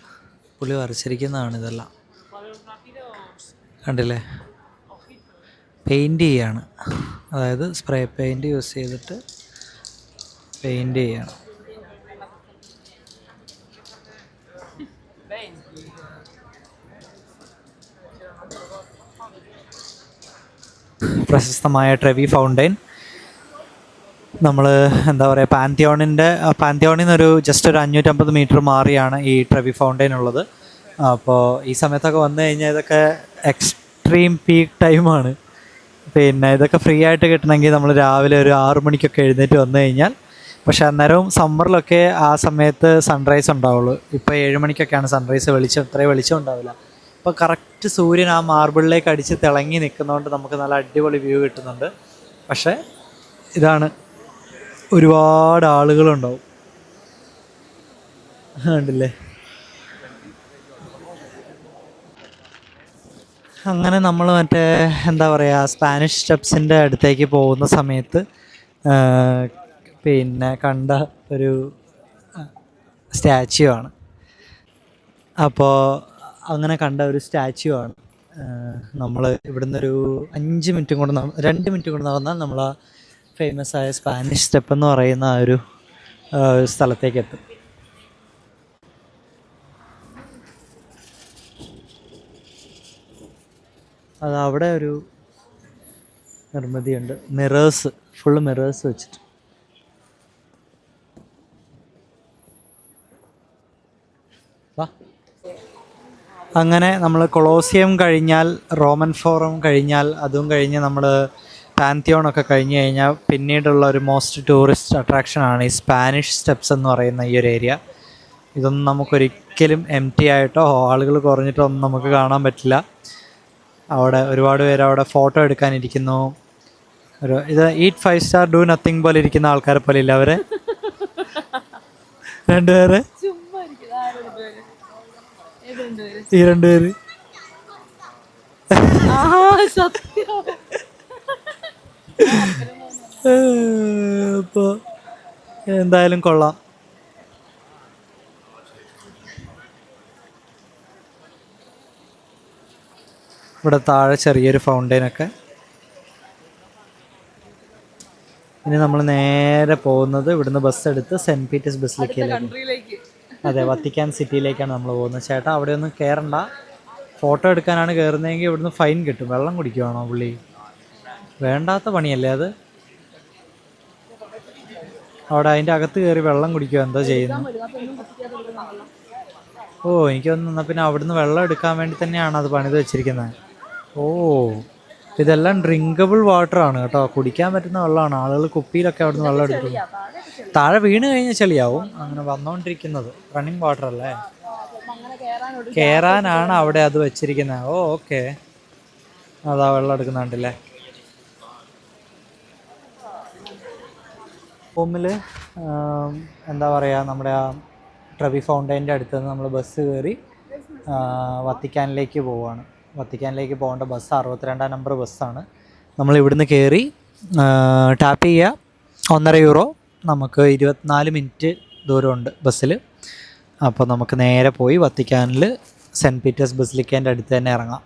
പുള്ളി വരച്ചിരിക്കുന്നതാണ് ഇതെല്ലാം, കണ്ടില്ലേ? പെയിൻറ്റ് ചെയ്യാണ്, അതായത് സ്പ്രേ പെയിൻറ്റ് യൂസ് ചെയ്തിട്ട് പെയിൻറ്റ് ചെയ്യാണ്. പ്രശസ്തമായ ട്രെവി ഫൗണ്ടെയിൻ. നമ്മൾ എന്താ പറയുക, പാൻതിയോണിൽ നിന്നൊരു ജസ്റ്റ് ഒരു 550 മീറ്റർ മാറിയാണ് ഈ ട്രെവി ഫൗണ്ടെയിൻ ഉള്ളത്. അപ്പോൾ ഈ സമയത്തൊക്കെ വന്നു കഴിഞ്ഞാൽ ഇതൊക്കെ എക്സ്ട്രീം പീക്ക് ടൈമാണ്. പിന്നെ ഇതൊക്കെ ഫ്രീ ആയിട്ട് കിട്ടണമെങ്കിൽ നമ്മൾ രാവിലെ ഒരു 6 മണിക്കൊക്കെ എഴുന്നേറ്റ് വന്നു കഴിഞ്ഞാൽ. പക്ഷേ അന്നേരവും സമ്മറിലൊക്കെ ആ സമയത്ത് സൺറൈസ് ഉണ്ടാവുള്ളൂ. ഇപ്പോൾ 7 മണിക്കൊക്കെയാണ് സൺറൈസ്. ഇത്രയും വെളിച്ചം ഉണ്ടാവില്ല. അപ്പോൾ കറക്റ്റ് സൂര്യൻ ആ മാർബിളിലേക്ക് അടിച്ച് തിളങ്ങി നിൽക്കുന്നതുകൊണ്ട് നമുക്ക് നല്ല അടിപൊളി വ്യൂ കിട്ടുന്നുണ്ട്. പക്ഷേ ഇതാണ്, ഒരുപാട് ആളുകളുണ്ടാവും, കണ്ടില്ലേ? അങ്ങനെ നമ്മൾ മറ്റേ എന്താ പറയുക, സ്പാനിഷ് സ്റ്റെപ്സിൻ്റെ അടുത്തേക്ക് പോകുന്ന സമയത്ത് പിന്നെ കണ്ട ഒരു സ്റ്റാച്യു ആണ്. അപ്പോൾ അങ്ങനെ കണ്ട ഒരു സ്റ്റാച്യു ആണ്. നമ്മൾ ഇവിടുന്ന് ഒരു 2 മിനിറ്റും കൊണ്ട് നടന്നാൽ നമ്മൾ ആ ഫേമസ് ആയ സ്പാനിഷ് സ്റ്റെപ്പ് എന്ന് പറയുന്ന ആ ഒരു സ്ഥലത്തേക്ക് എത്തും. അത് അവിടെ ഒരു നിർമ്മിതിയുണ്ട്, മിറേഴ്സ്, ഫുള്ള് മിറേഴ്സ് വെച്ചിട്ട്. അങ്ങനെ നമ്മൾ കൊളോസിയം കഴിഞ്ഞാൽ, റോമൻ ഫോറം കഴിഞ്ഞാൽ, അതും കഴിഞ്ഞ് നമ്മൾ പാൻതിയോണൊക്കെ കഴിഞ്ഞ് കഴിഞ്ഞാൽ പിന്നീടുള്ള ഒരു മോസ്റ്റ് ടൂറിസ്റ്റ് അട്രാക്ഷനാണ് ഈ സ്പാനിഷ് സ്റ്റെപ്സ് എന്ന് പറയുന്ന ഈ ഒരു ഏരിയ. ഇതൊന്നും നമുക്കൊരിക്കലും എംപ്റ്റി ആയിട്ടോ ആളുകൾ കുറഞ്ഞിട്ടോ ഒന്നും നമുക്ക് കാണാൻ പറ്റില്ല. അവിടെ ഒരുപാട് പേര് അവിടെ ഫോട്ടോ എടുക്കാനിരിക്കുന്നു. ഇത് ഈറ്റ് 5 സ്റ്റാർ ഡു നത്തിങ് പോലെ ഇരിക്കുന്ന ആൾക്കാരെ പോലെ ഇല്ല അവരെ രണ്ടുപേര്, ഈ രണ്ടുപേര്. അപ്പോൾ എന്തായാലും കൊള്ളാം. ഇവിടെ താഴെ ചെറിയൊരു ഫൗണ്ടെയിനൊക്കെ. ഇനി നമ്മൾ നേരെ പോകുന്നത് ഇവിടുന്ന് ബസ് എടുത്ത് സെൻറ്റ് പീറ്റേഴ്സ് ബസിലിക്കയിലേക്ക്. അതെ, വത്തിക്കാൻ സിറ്റിയിലേക്കാണ് നമ്മൾ പോകുന്നത്. ചേട്ടാ അവിടെ ഒന്നും കയറണ്ട, ഫോട്ടോ എടുക്കാനാണ് കയറുന്നതെങ്കിൽ ഇവിടുന്ന് ഫൈൻ കിട്ടും. വെള്ളം കുടിക്കുവാണോ പുള്ളി? വേണ്ടാത്ത പണിയല്ലേ അത്. അവിടെ അതിൻ്റെ അകത്ത് കയറി വെള്ളം കുടിക്കുക, എന്തോ ചെയ്യുന്നു? ഓ, എനിക്ക് തോന്നുന്നു പിന്നെ അവിടുന്ന് വെള്ളം എടുക്കാൻ വേണ്ടി തന്നെയാണ് അത് പണിത് വെച്ചിരിക്കുന്നത്. ഓ, ഇതെല്ലാം ഡ്രിങ്കബിൾ വാട്ടർ ആണ് കേട്ടോ, കുടിക്കാൻ പറ്റുന്ന വെള്ളമാണ്. ആളുകൾ കുപ്പിയിലൊക്കെ അവിടുന്ന് വെള്ളം എടുക്കുന്നു. താഴെ വീണ് കഴിഞ്ഞാൽ ചെളിയാവും. അങ്ങനെ വന്നുകൊണ്ടിരിക്കുന്നത് റണ്ണിങ് വാട്ടർ അല്ലേ, കയറാനാണ് അവിടെ അത് വെച്ചിരിക്കുന്നത്. ഓ, ഓക്കെ. അതാ വെള്ളം എടുക്കുന്നുണ്ടല്ലേ. റോമിൽ എന്താ പറയുക, നമ്മുടെ ആ ട്രെവി ഫൗണ്ടൈൻ്റെ അടുത്ത് നിന്ന് നമ്മൾ ബസ് കയറി വത്തിക്കാനിലേക്ക് പോവുകയാണ്. വത്തിക്കാനിലേക്ക് പോകേണ്ട ബസ് 62 നമ്പർ ബസ്സാണ്. നമ്മൾ ഇവിടുന്ന് കയറി ടാപ്പ് ചെയ്യുക, €1.5. നമുക്ക് 24 മിനിറ്റ് ദൂരമുണ്ട് ബസ്സിൽ. അപ്പോൾ നമുക്ക് നേരെ പോയി വത്തിക്കാനിൽ സെൻറ്റ് പീറ്റേഴ്സ് ബസിലിക്കേൻ്റെ അടുത്ത് തന്നെ ഇറങ്ങാം.